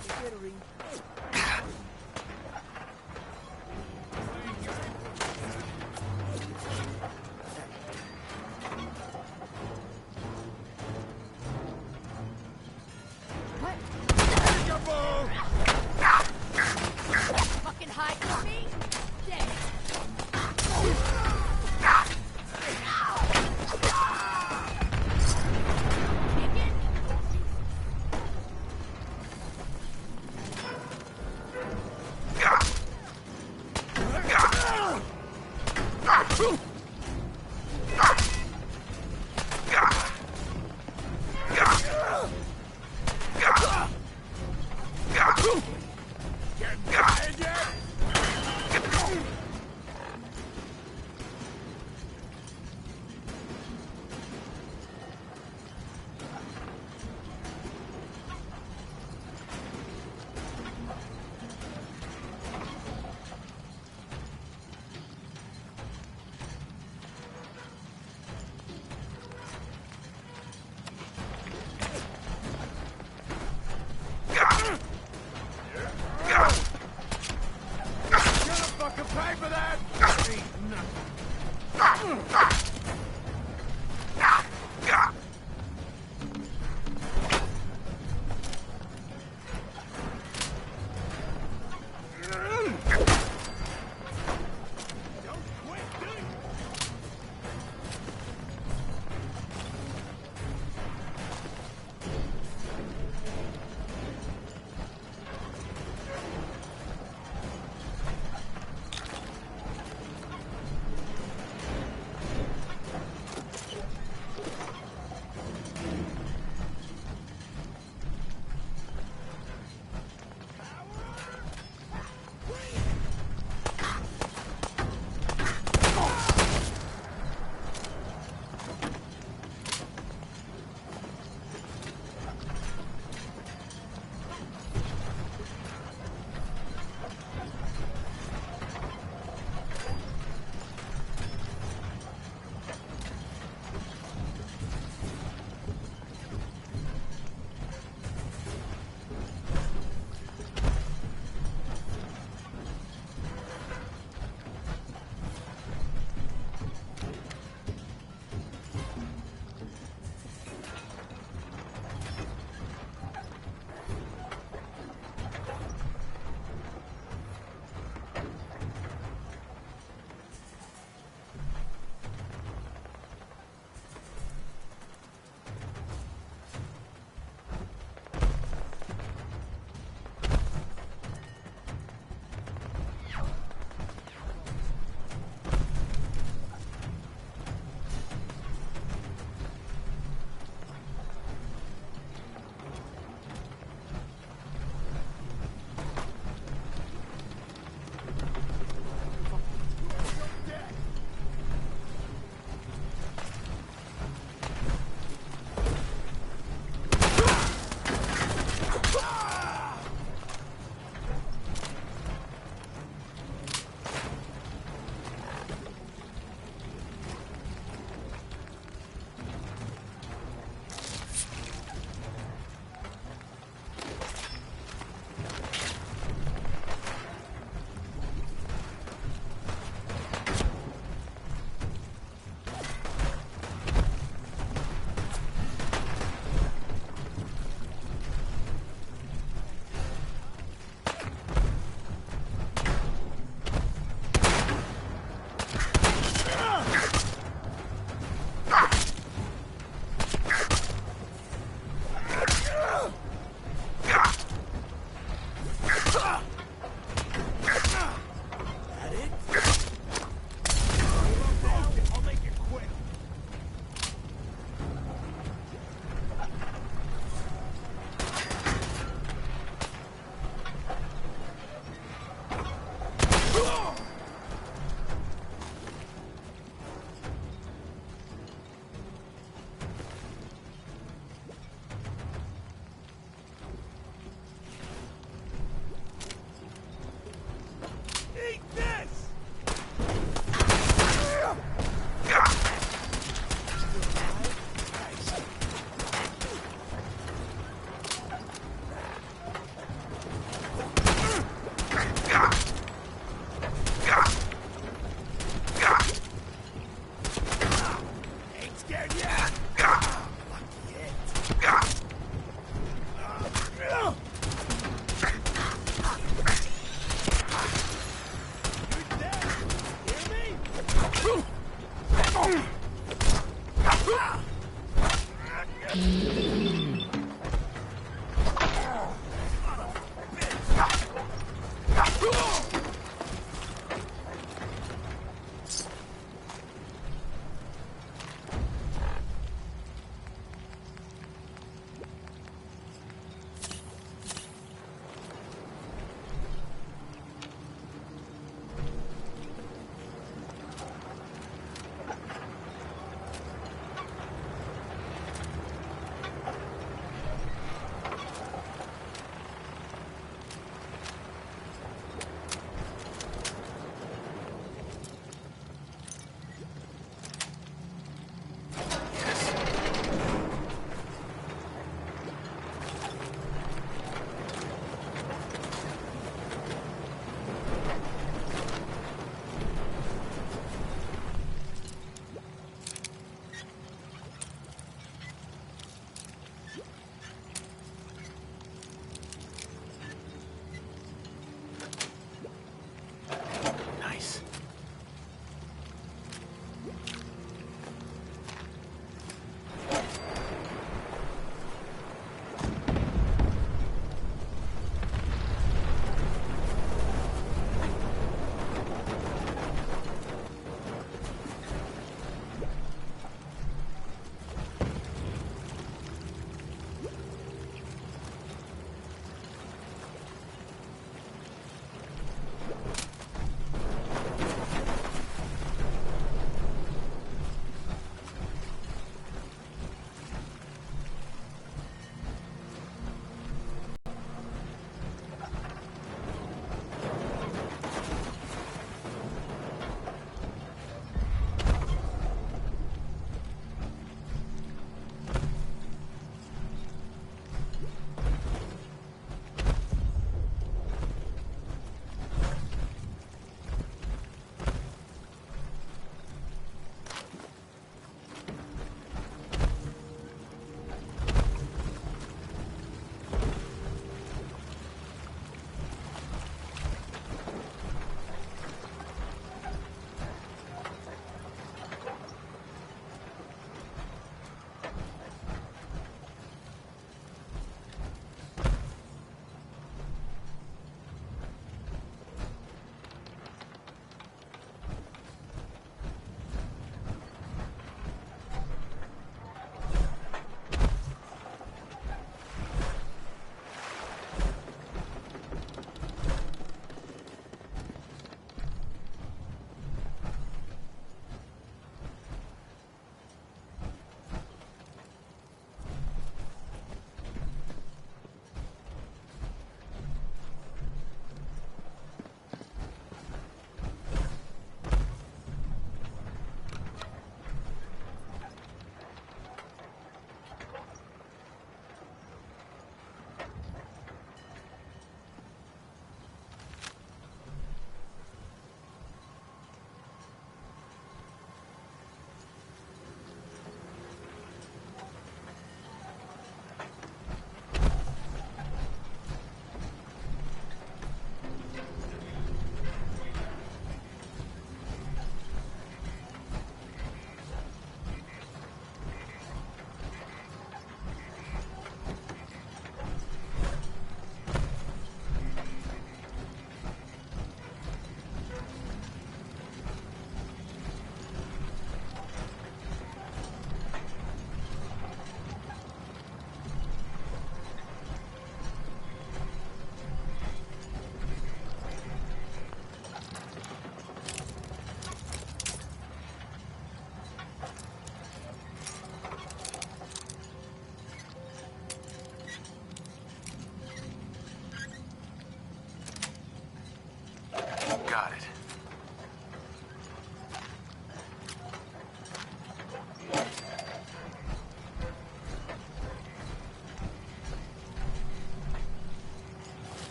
Jittering. Fucking hide from me? Damn.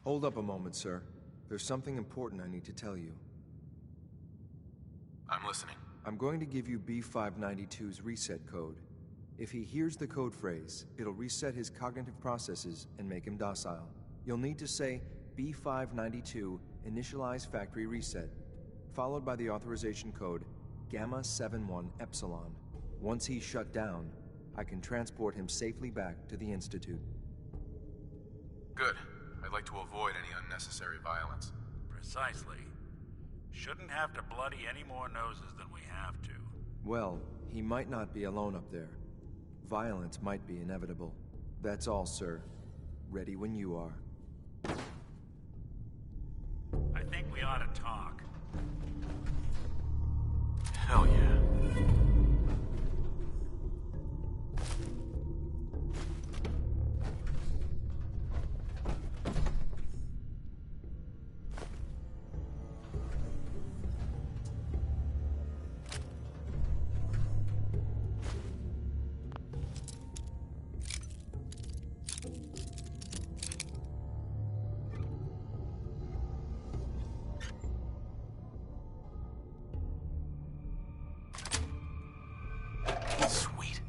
Hold up a moment, sir. There's something important I need to tell you. I'm listening. I'm going to give you B592's reset code. If he hears the code phrase, it'll reset his cognitive processes and make him docile. You'll need to say B592 initialize factory reset, followed by the authorization code Gamma 71 Epsilon. Once he's shut down, I can transport him safely back to the Institute. Good. I'd like to avoid any unnecessary violence. Precisely. Shouldn't have to bloody any more noses than we have to. Well, he might not be alone up there. Violence might be inevitable. That's all, sir. Ready when you are. I think we ought to talk. Hell yeah. Sweet.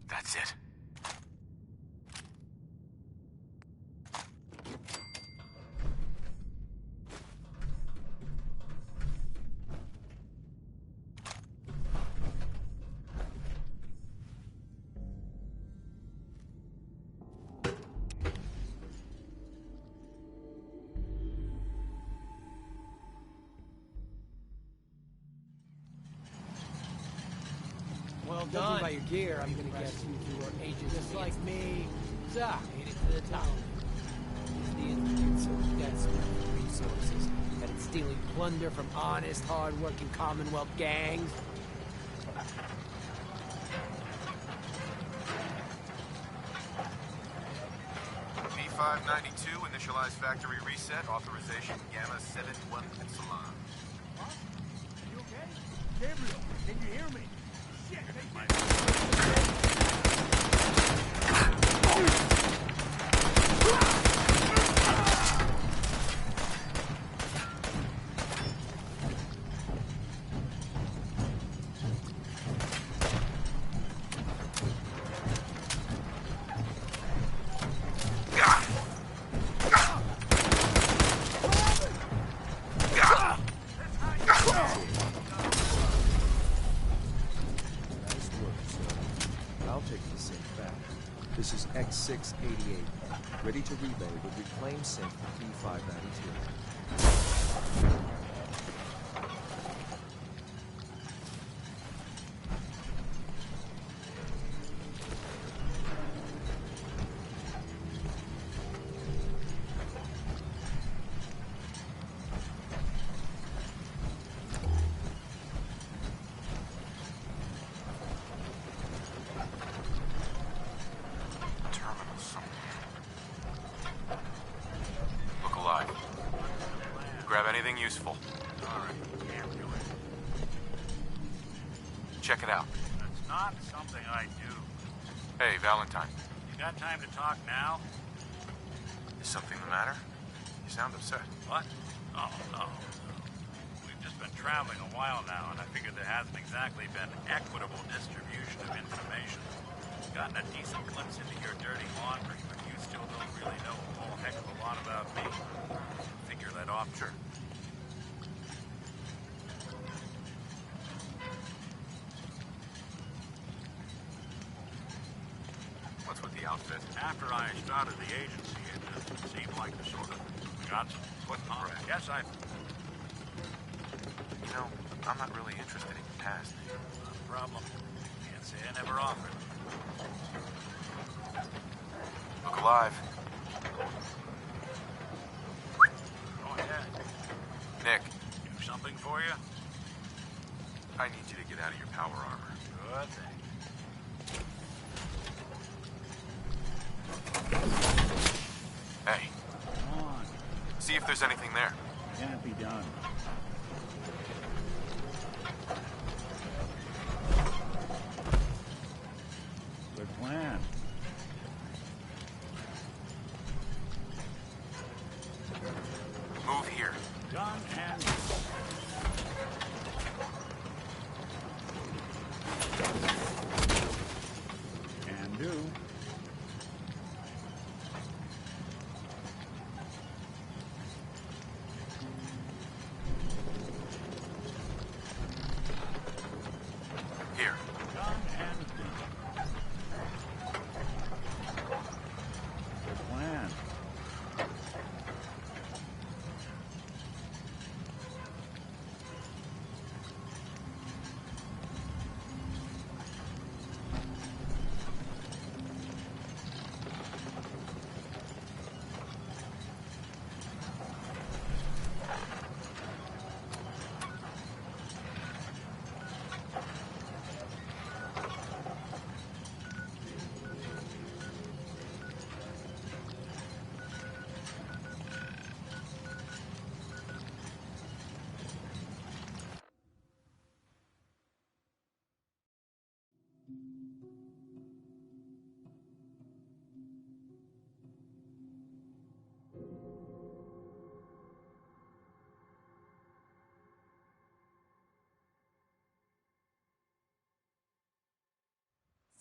That's it. Well done. By your gear, I'm gonna guess you two are agents just like me. Zah, made it to the top. The Institute's so desperate for resources that it's stealing plunder from honest, hard-working Commonwealth gangs. B592, initialize factory reset, authorization Gamma 71 Epsilon. What? You okay? Gabriel, can you hear me? Shit, This is X688, ready to relay with reclaimed sync B592. Grab anything useful. Alright, can't do it. Check it out. That's not something I do. Hey, Valentine. You got time to talk now? Is something the matter? You sound upset. What? Oh, no. We've just been traveling a while now, and I figured there hasn't exactly been equitable distribution of information. Gotten a decent glimpse into your dirty laundry, but you still don't really know a whole heck of a lot about me. Figure that off, sure. security outfit. After I started the agency, it just seemed like the sort of got some putting on. Yes, I... You know, I'm not really interested in your past. Not a problem. Can't say I never offered. Look alive. Go ahead. Nick. Do something for you? I need you to get out of your power armor. Good thing. Hey. Come on. See if there's anything there. Can't be done. Good plan. Move here. Done and... Can do. Here. Done and done. Good plan.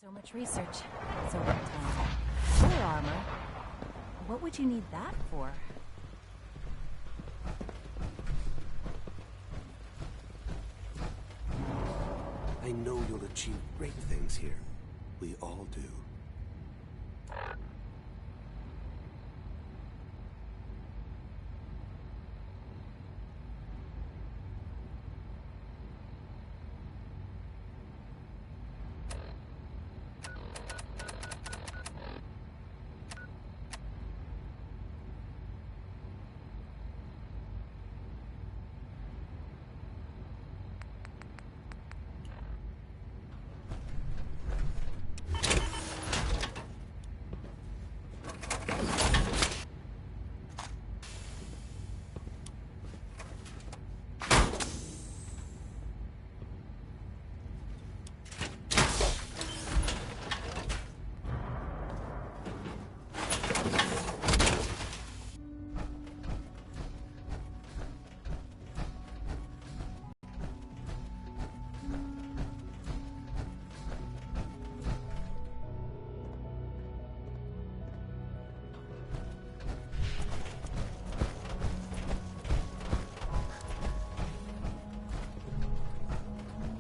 So much research, so little time. Full armor? What would you need that for? I know you'll achieve great things here. We all do.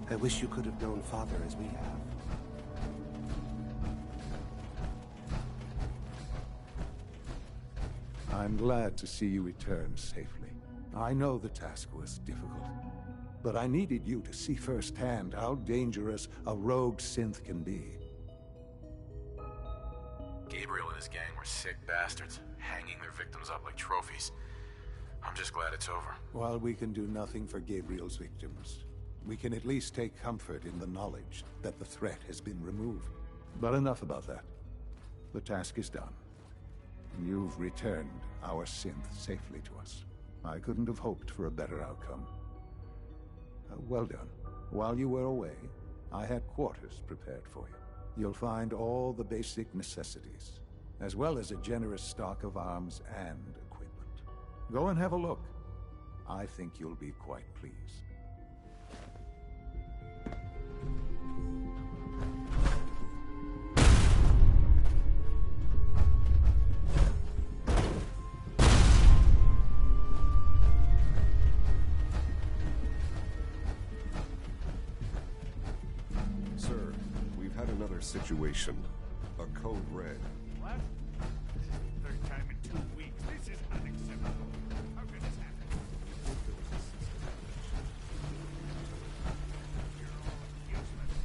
I wish you could have known Father as we have. I'm glad to see you return safely. I know the task was difficult, but I needed you to see firsthand how dangerous a rogue synth can be. Gabriel and his gang were sick bastards, hanging their victims up like trophies. I'm just glad it's over. While we can do nothing for Gabriel's victims, we can at least take comfort in the knowledge that the threat has been removed. But enough about that. The task is done. You've returned our synth safely to us. I couldn't have hoped for a better outcome. Well done. While you were away, I had quarters prepared for you. You'll find all the basic necessities, as well as a generous stock of arms and equipment. Go and have a look. I think you'll be quite pleased. Sir, we've had another situation. A code red. What? This is the third time in 2 weeks. This is unacceptable. How could this happen? You're all useless.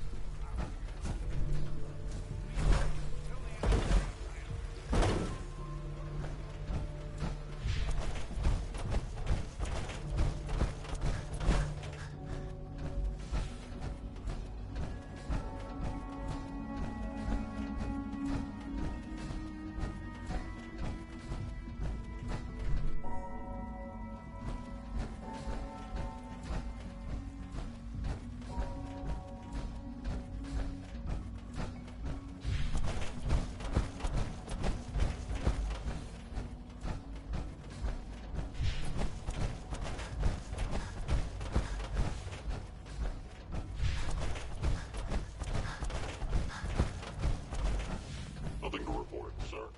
Nothing to report, sir.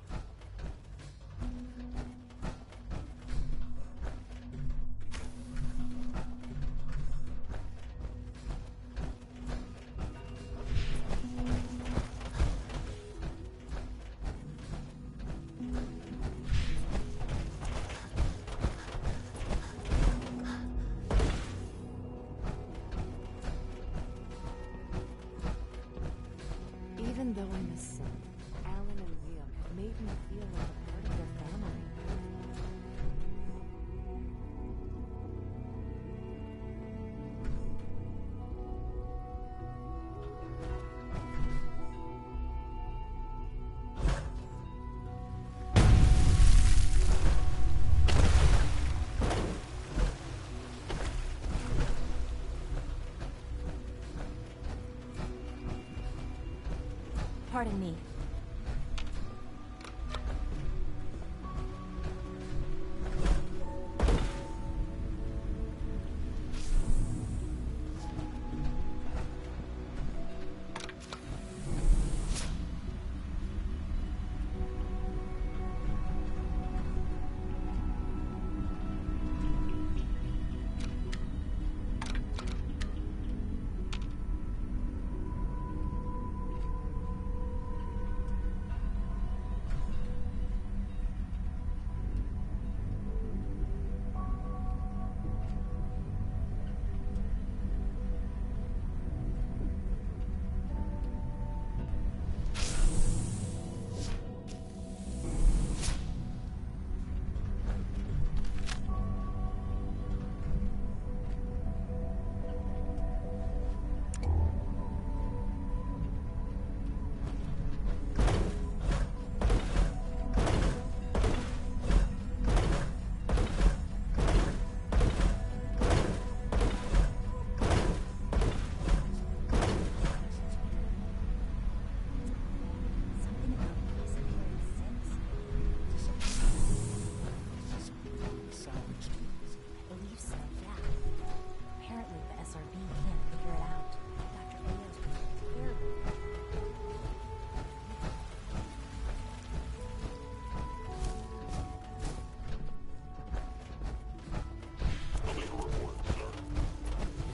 Even though I'm a son, Alan and Liam have made me feel like a part of their family. Pardon me.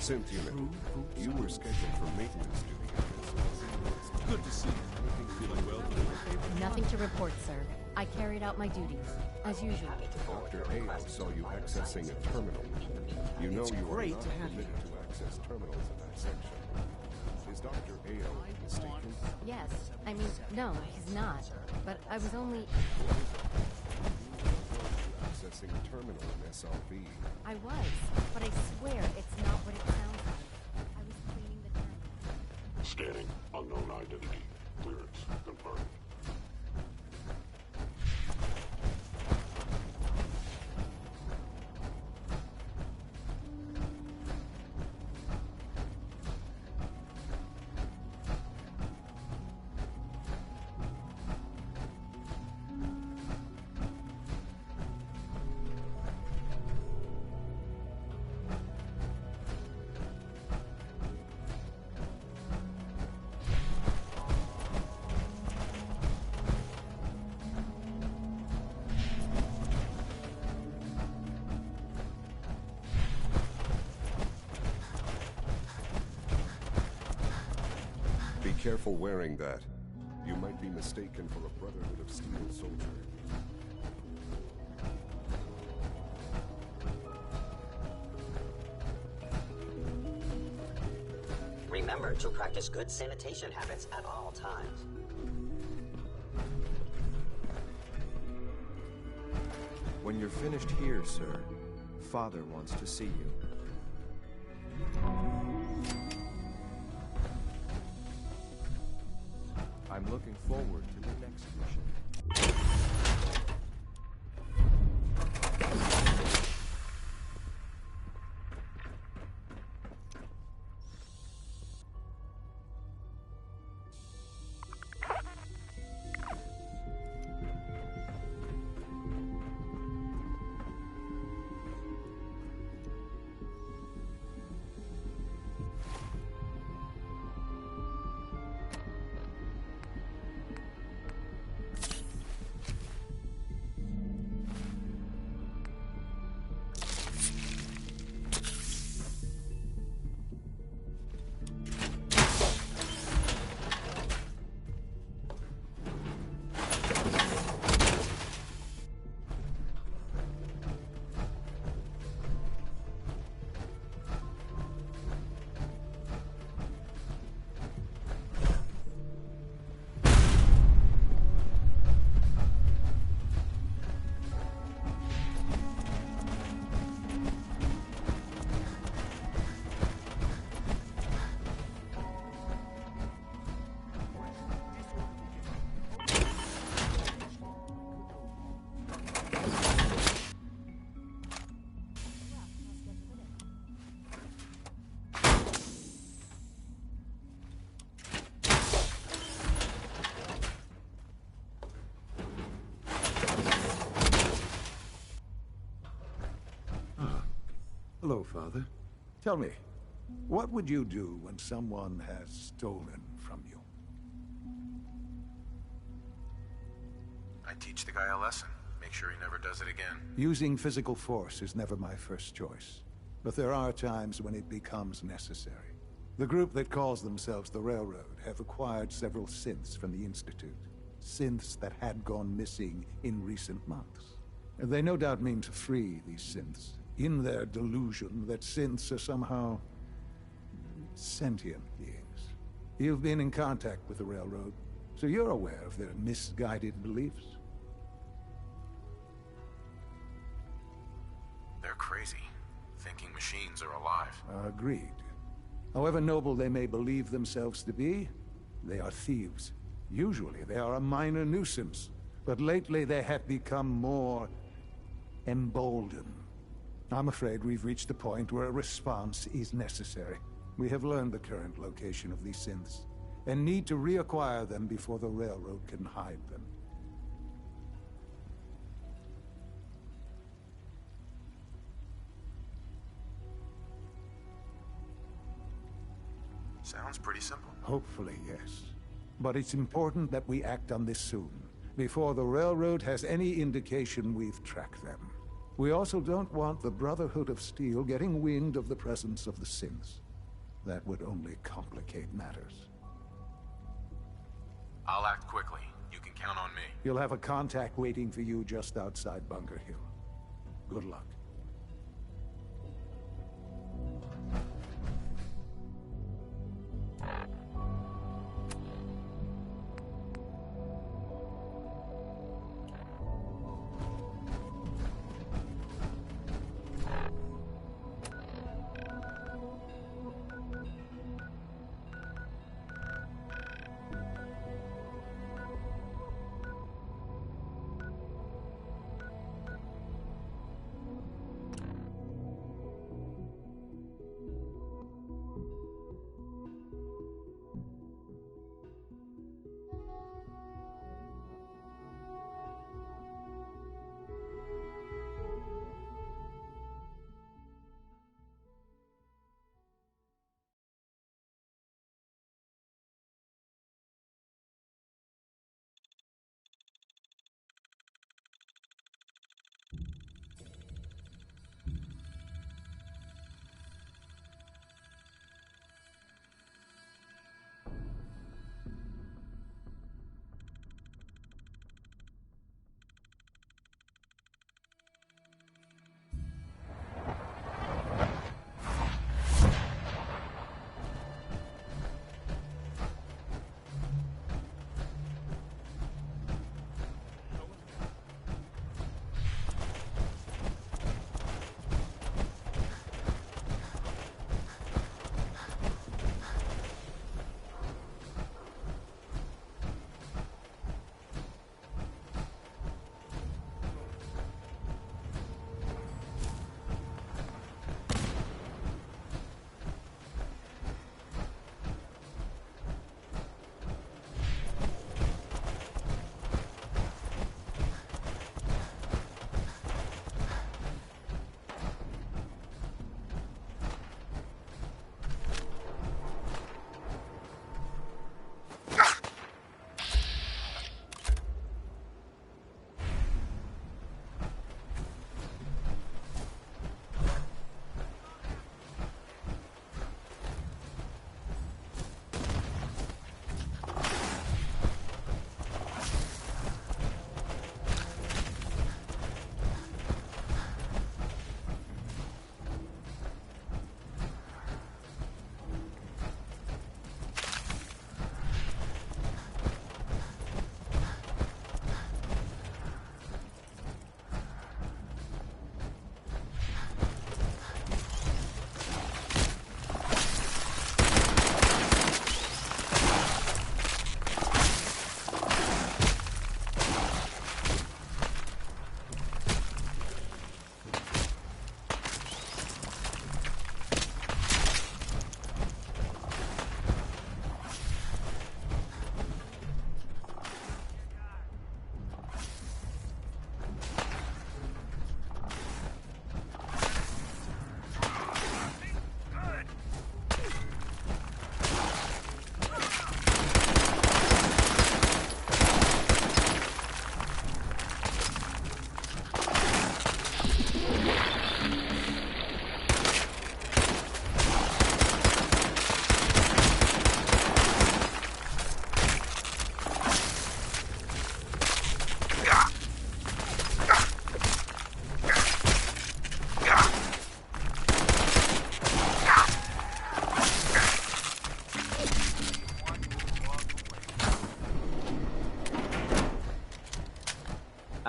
Synth unit, you were scheduled for maintenance duty. Good to see you. Feeling well? Nothing to report, sir. I carried out my duties, as usual. Dr. Ayo saw you accessing a terminal. You know you are not permitted to access terminals in that section. Is Dr. Ayo mistaken? Yes. I mean, no, he's not. But I was only... Accessing a terminal in SRB. I was, but I swear it's not what it sounds like. I was cleaning the terminal. Scanning. Unknown identity. Clearance confirmed. Be careful wearing that. You might be mistaken for a Brotherhood of Steel soldier. Remember to practice good sanitation habits at all times. When you're finished here, sir, Father wants to see you. I'm looking forward to the next mission. Hello, Father. Tell me, what would you do when someone has stolen from you? I teach the guy a lesson. Make sure he never does it again. Using physical force is never my first choice. But there are times when it becomes necessary. The group that calls themselves the Railroad have acquired several synths from the Institute. Synths that had gone missing in recent months. They no doubt mean to free these synths, in their delusion that synths are somehow sentient beings. You've been in contact with the Railroad, so you're aware of their misguided beliefs. They're crazy, thinking machines are alive. Agreed. However noble they may believe themselves to be, they are thieves. Usually they are a minor nuisance, but lately they have become more emboldened. I'm afraid we've reached a point where a response is necessary. We have learned the current location of these synths, and need to reacquire them before the Railroad can hide them. Sounds pretty simple. Hopefully, yes. But it's important that we act on this soon, before the Railroad has any indication we've tracked them. We also don't want the Brotherhood of Steel getting wind of the presence of the synths. That would only complicate matters. I'll act quickly. You can count on me. You'll have a contact waiting for you just outside Bunker Hill. Good luck.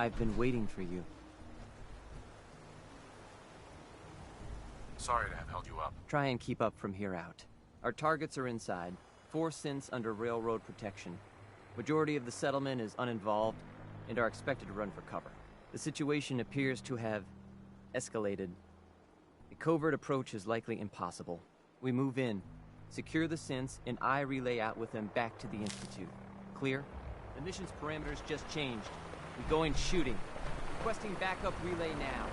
I've been waiting for you. Sorry to have held you up. Try and keep up from here out. Our targets are inside, 4 synths under railroad protection. Majority of the settlement is uninvolved and are expected to run for cover. The situation appears to have escalated. A covert approach is likely impossible. We move in, secure the synths, and I relay out with them back to the Institute. Clear? The mission's parameters just changed. We go in shooting. Requesting backup relay now.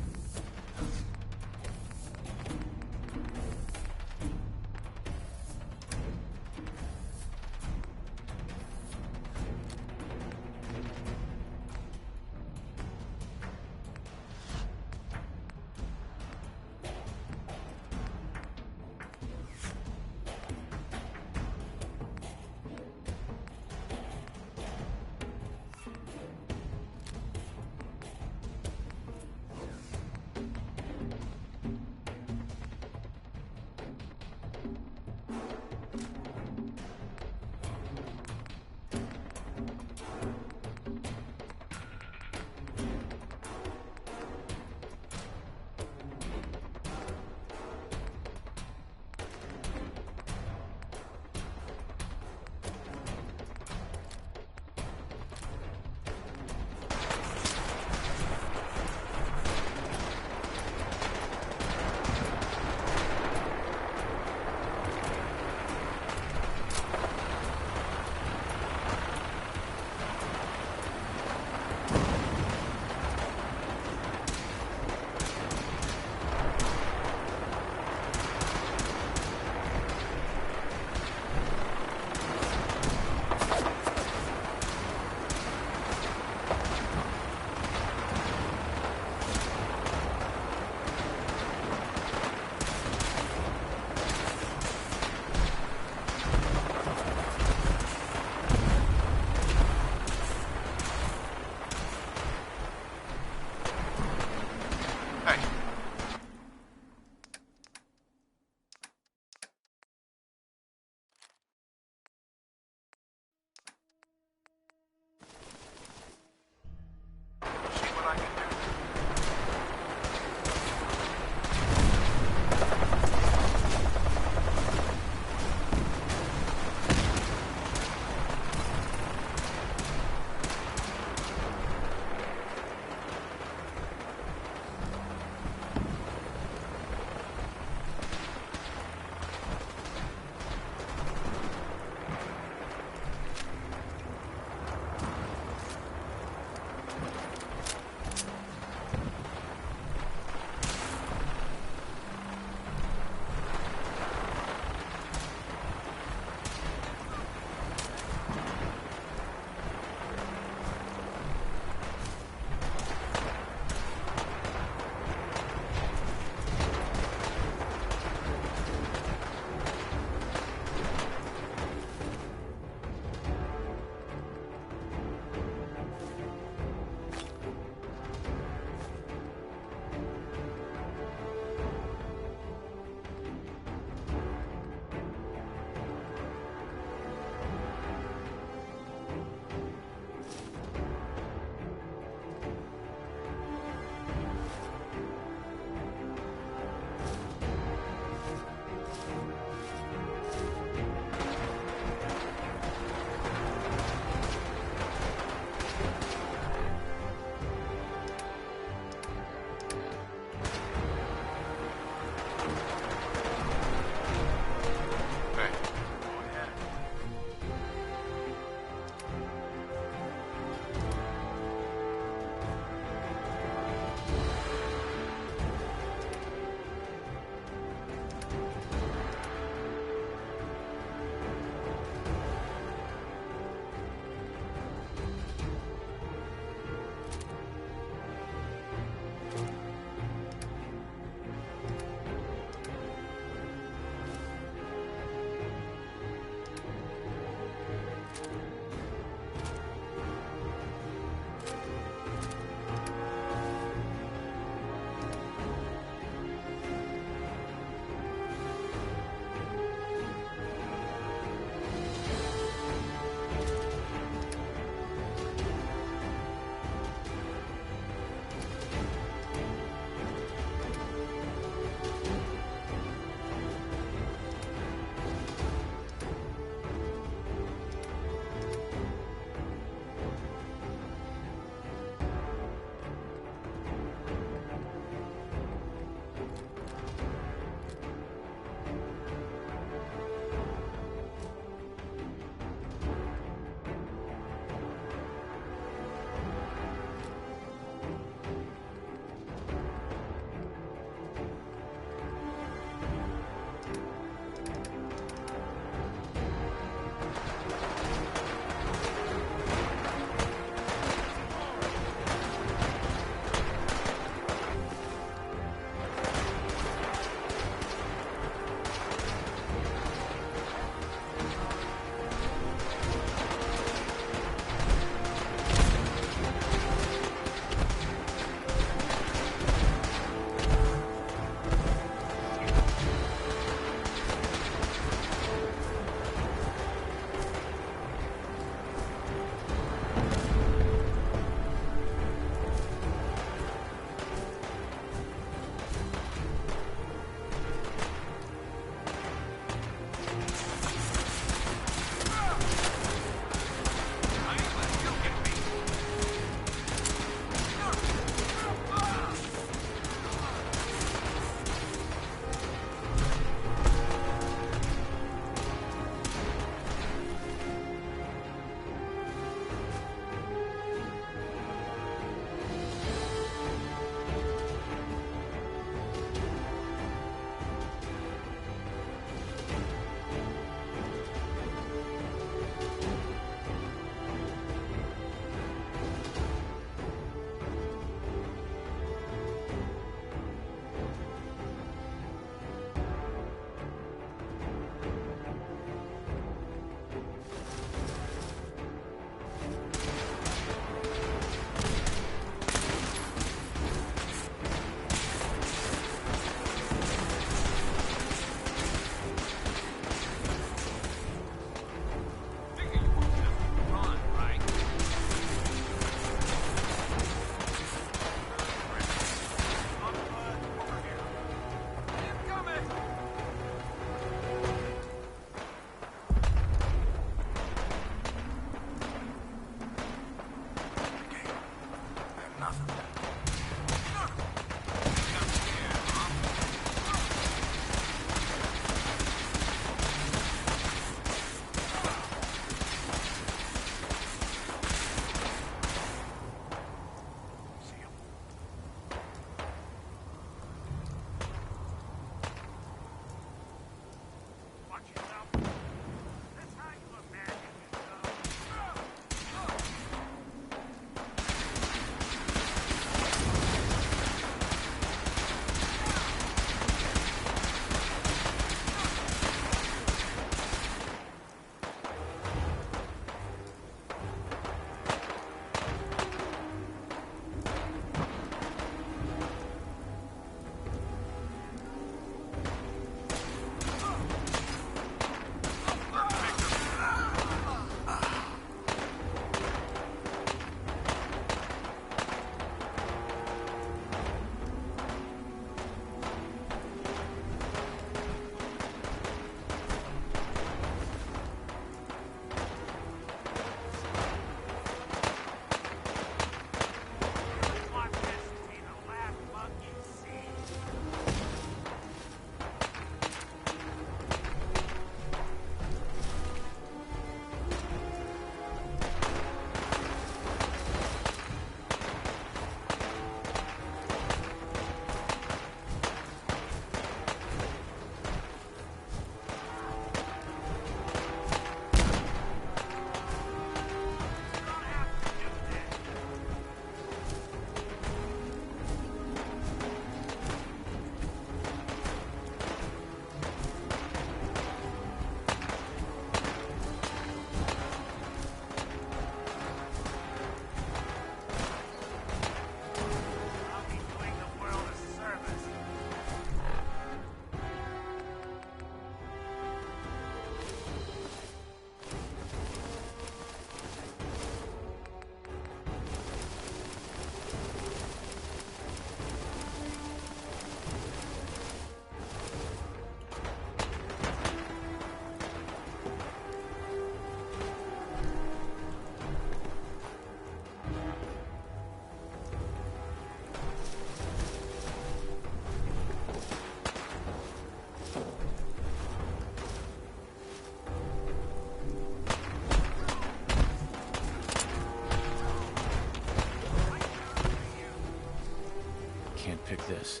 like this.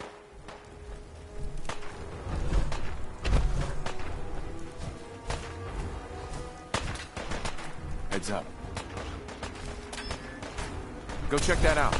Heads up. Go check that out.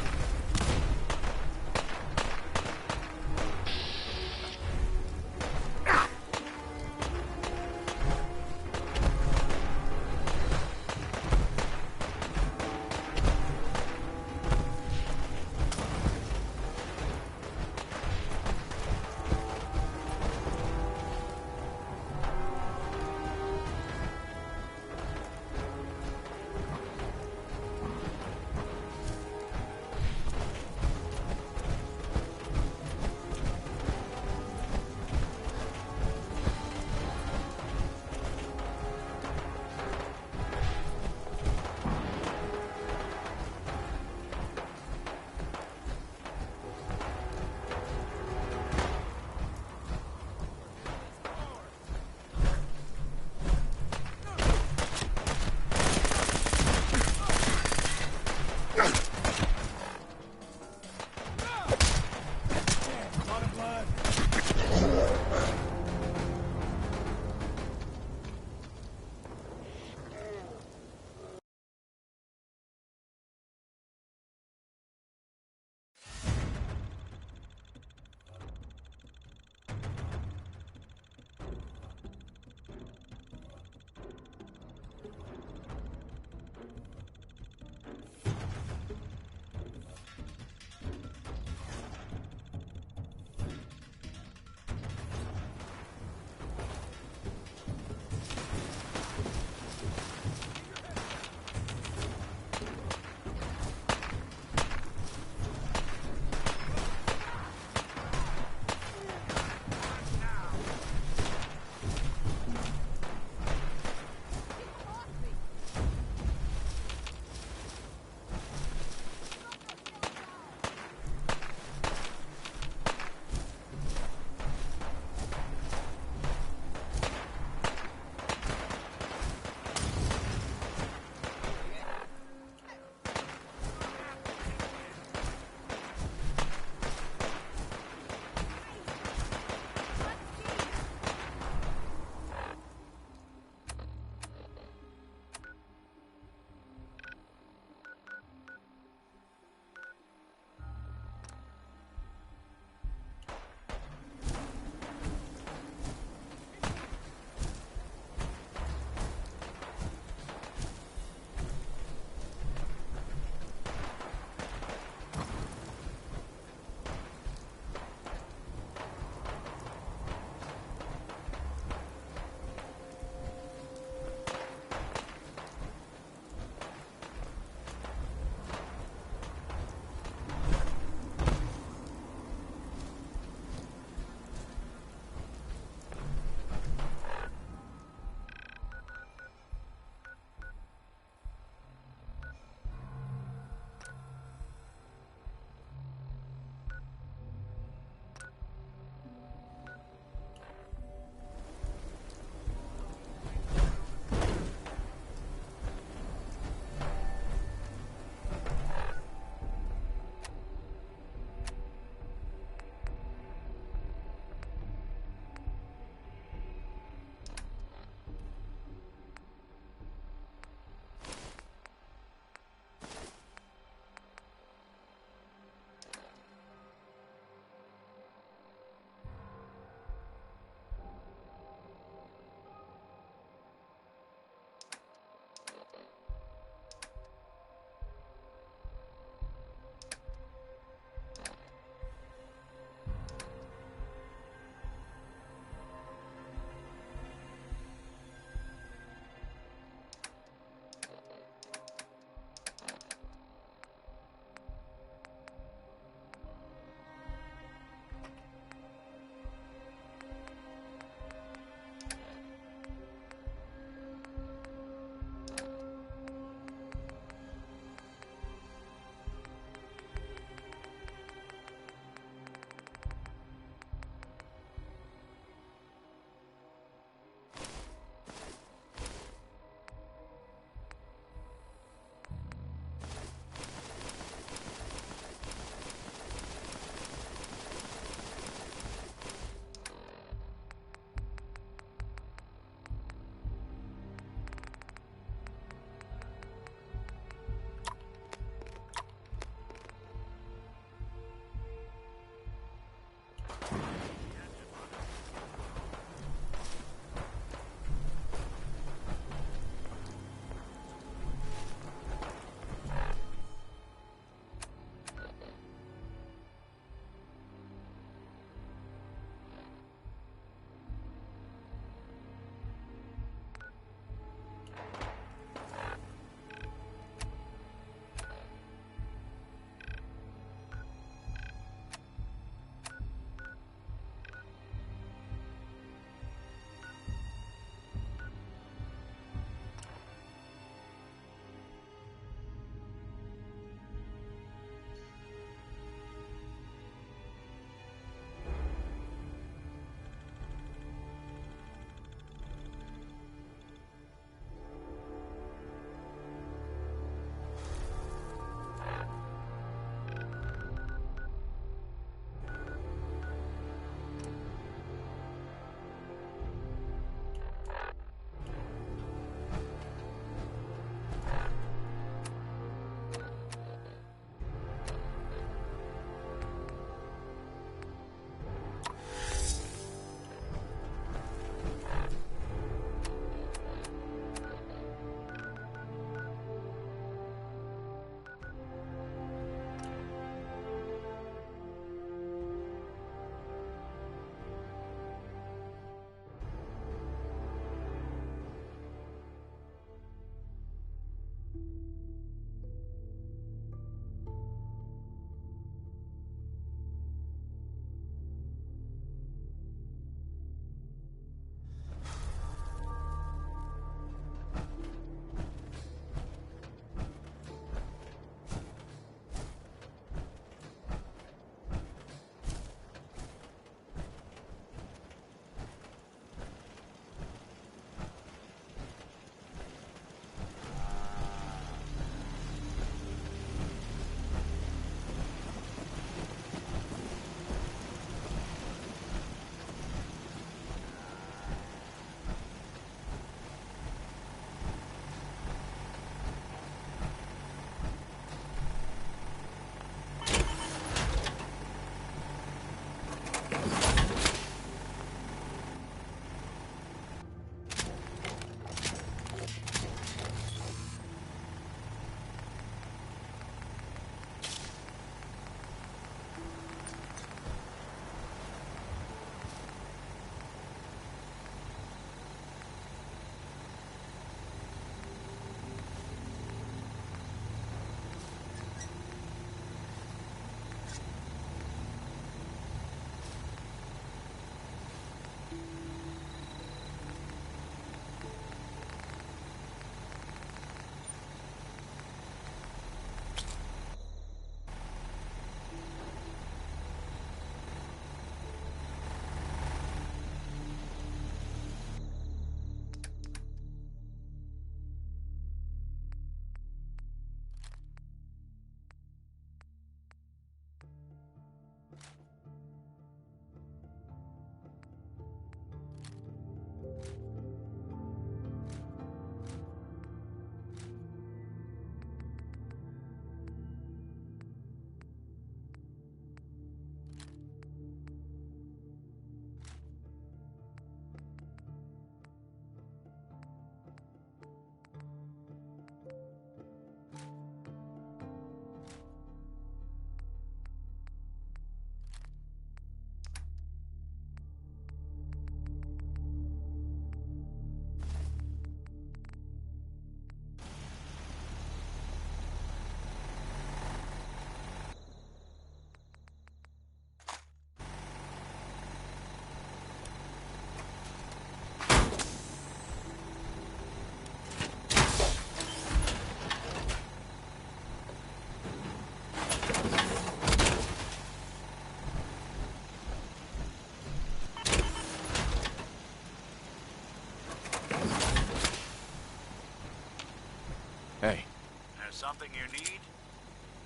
there something you need?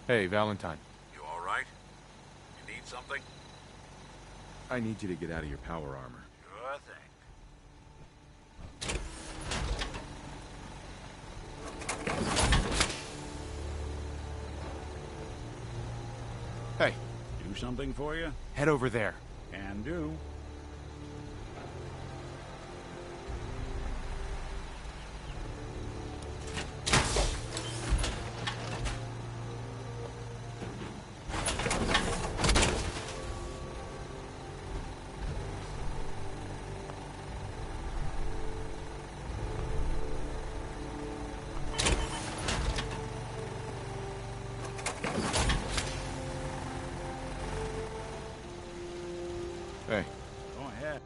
Hey, Valentine. You all right? You need something? I need you to get out of your power armor. Sure thing. Hey. Do something for you? Head over there. Can do. Hey. Go ahead.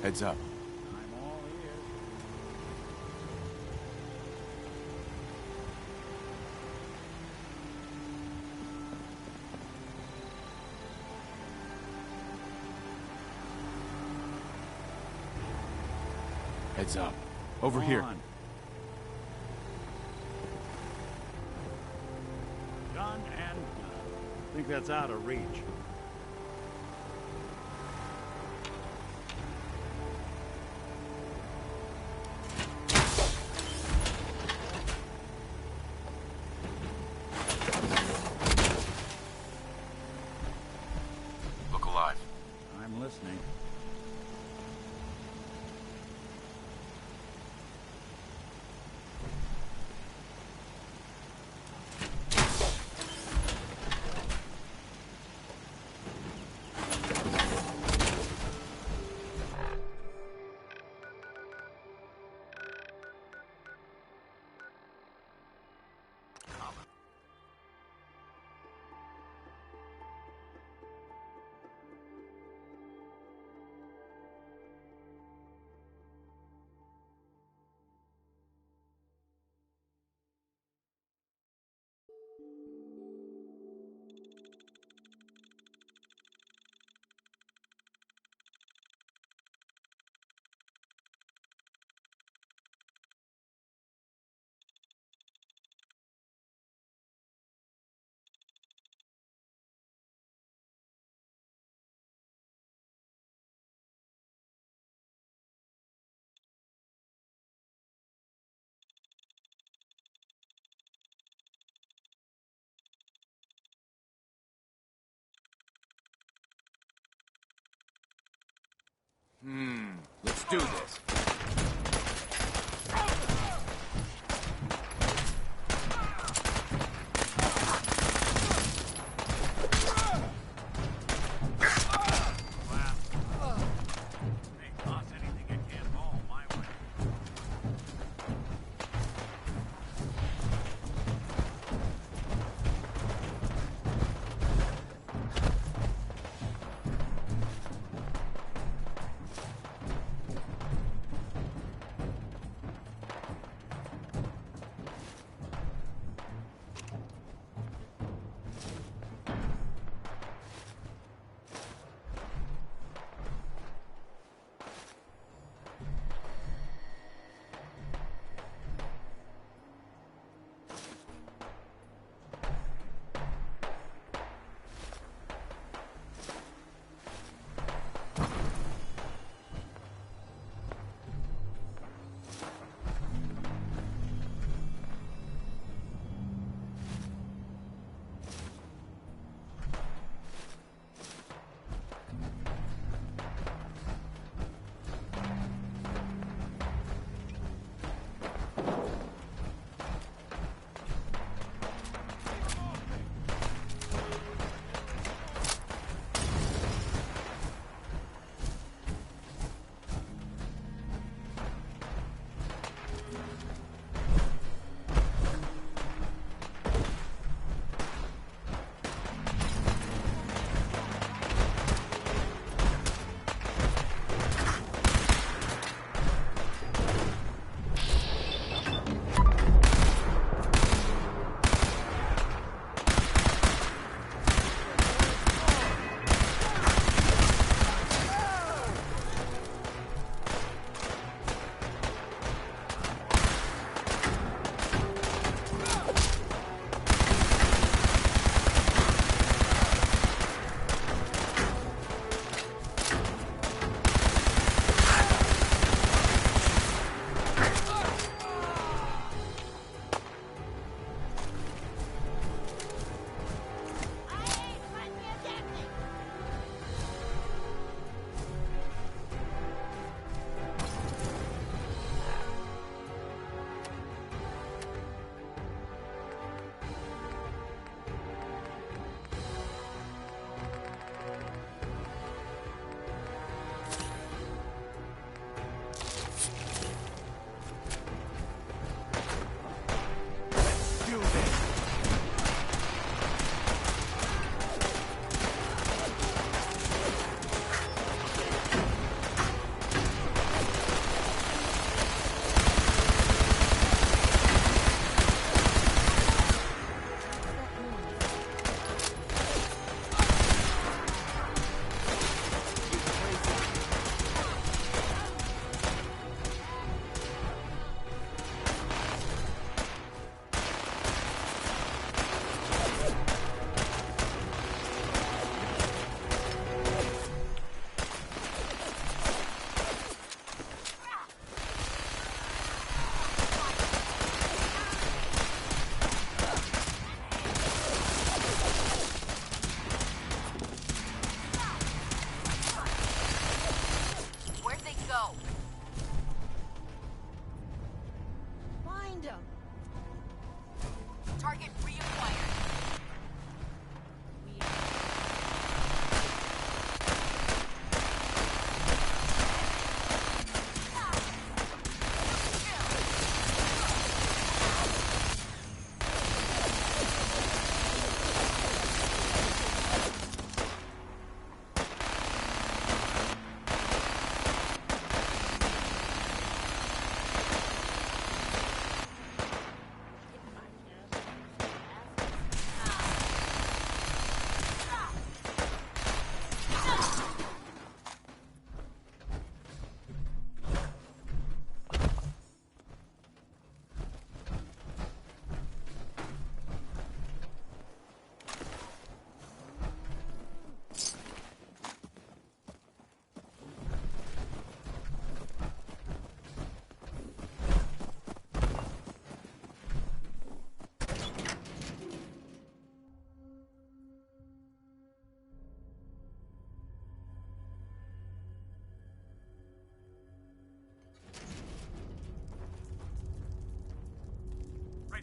Heads up. I'm all ears. Heads up. Over Come here. on. Gun and I think that's out of reach. Look alive. I'm listening. do this.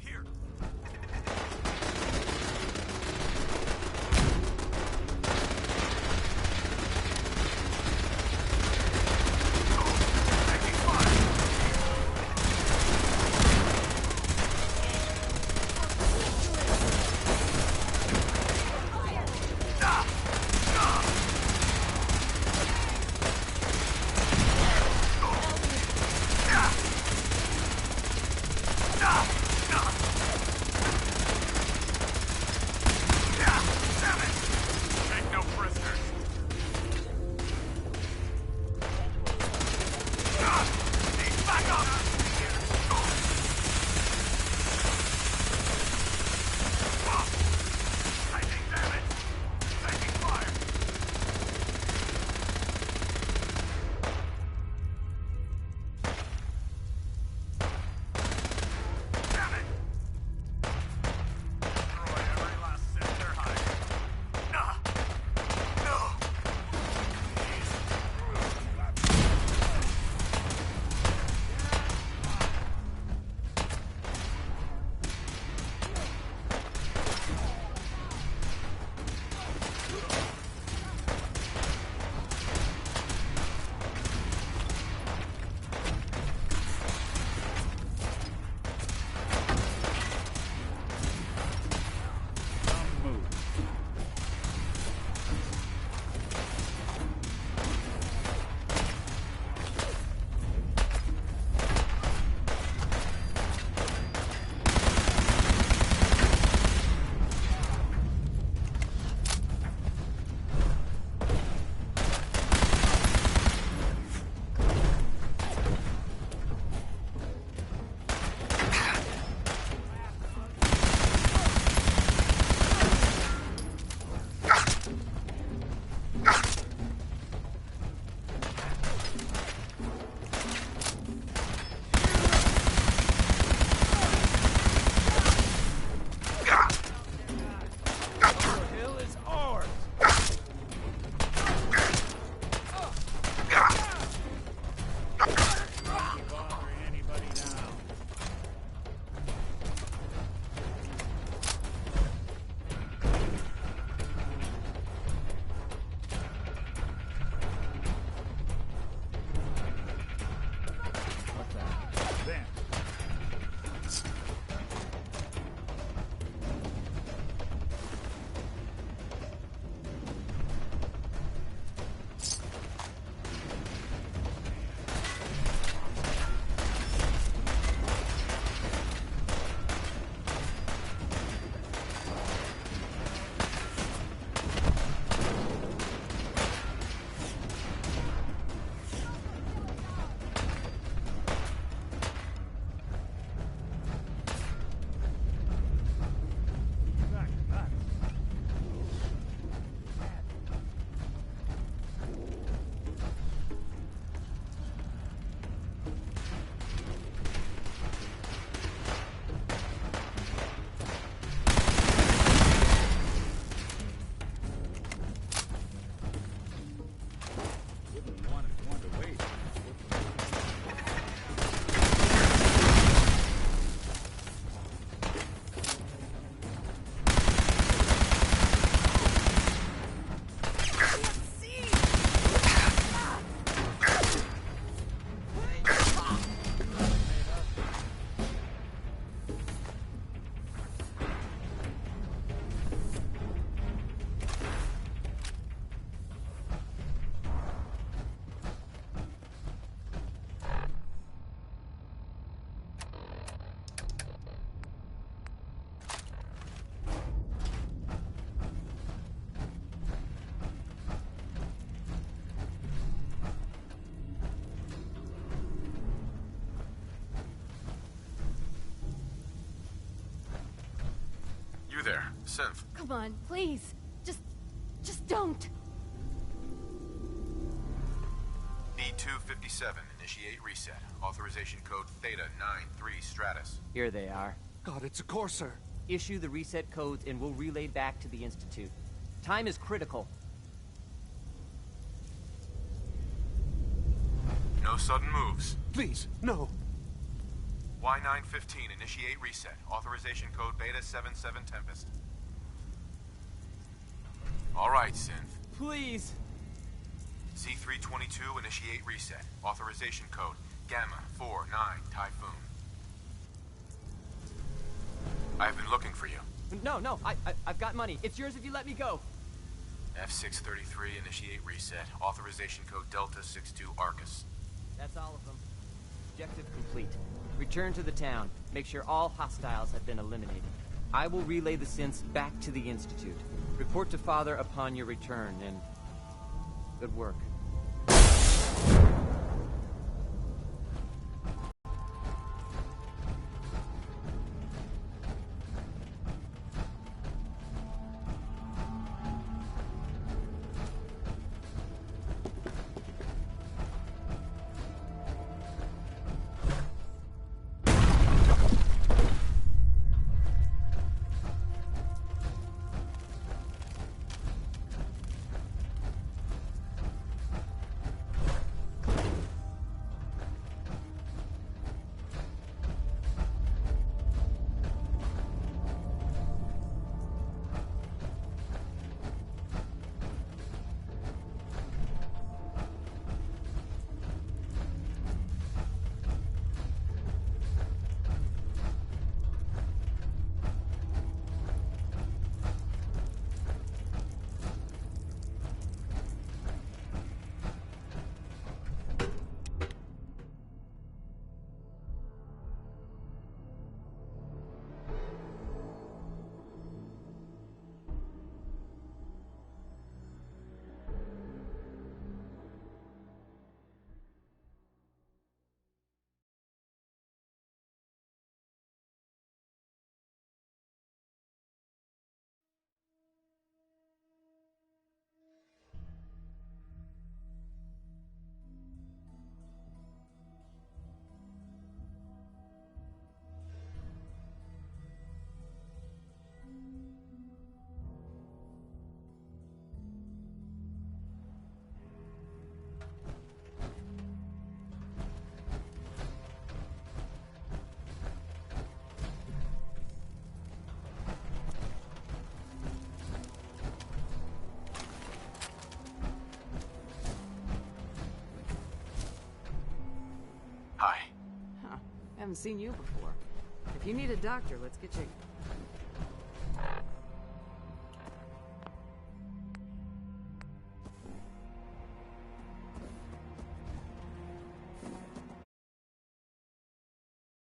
here. There, Synth. Come on, please. Just don't. B-257, initiate reset. Authorization code Theta-93 Stratus. Here they are. God, it's a Courser. Issue the reset codes and we'll relay back to the Institute. Time is critical. No sudden moves. Please, no. Y915, initiate reset. Authorization code Beta 77 Tempest. All right, Synth. Please. C322, initiate reset. Authorization code Gamma 49 Typhoon. I've been looking for you. No, I've got money. It's yours if you let me go. F633, initiate reset. Authorization code Delta 62 Arcus. That's all of them. Objective complete. Return to the town. Make sure all hostiles have been eliminated. I will relay the synths back to the Institute. Report to Father upon your return, and good work. Haven't seen you before. If you need a doctor, let's get you...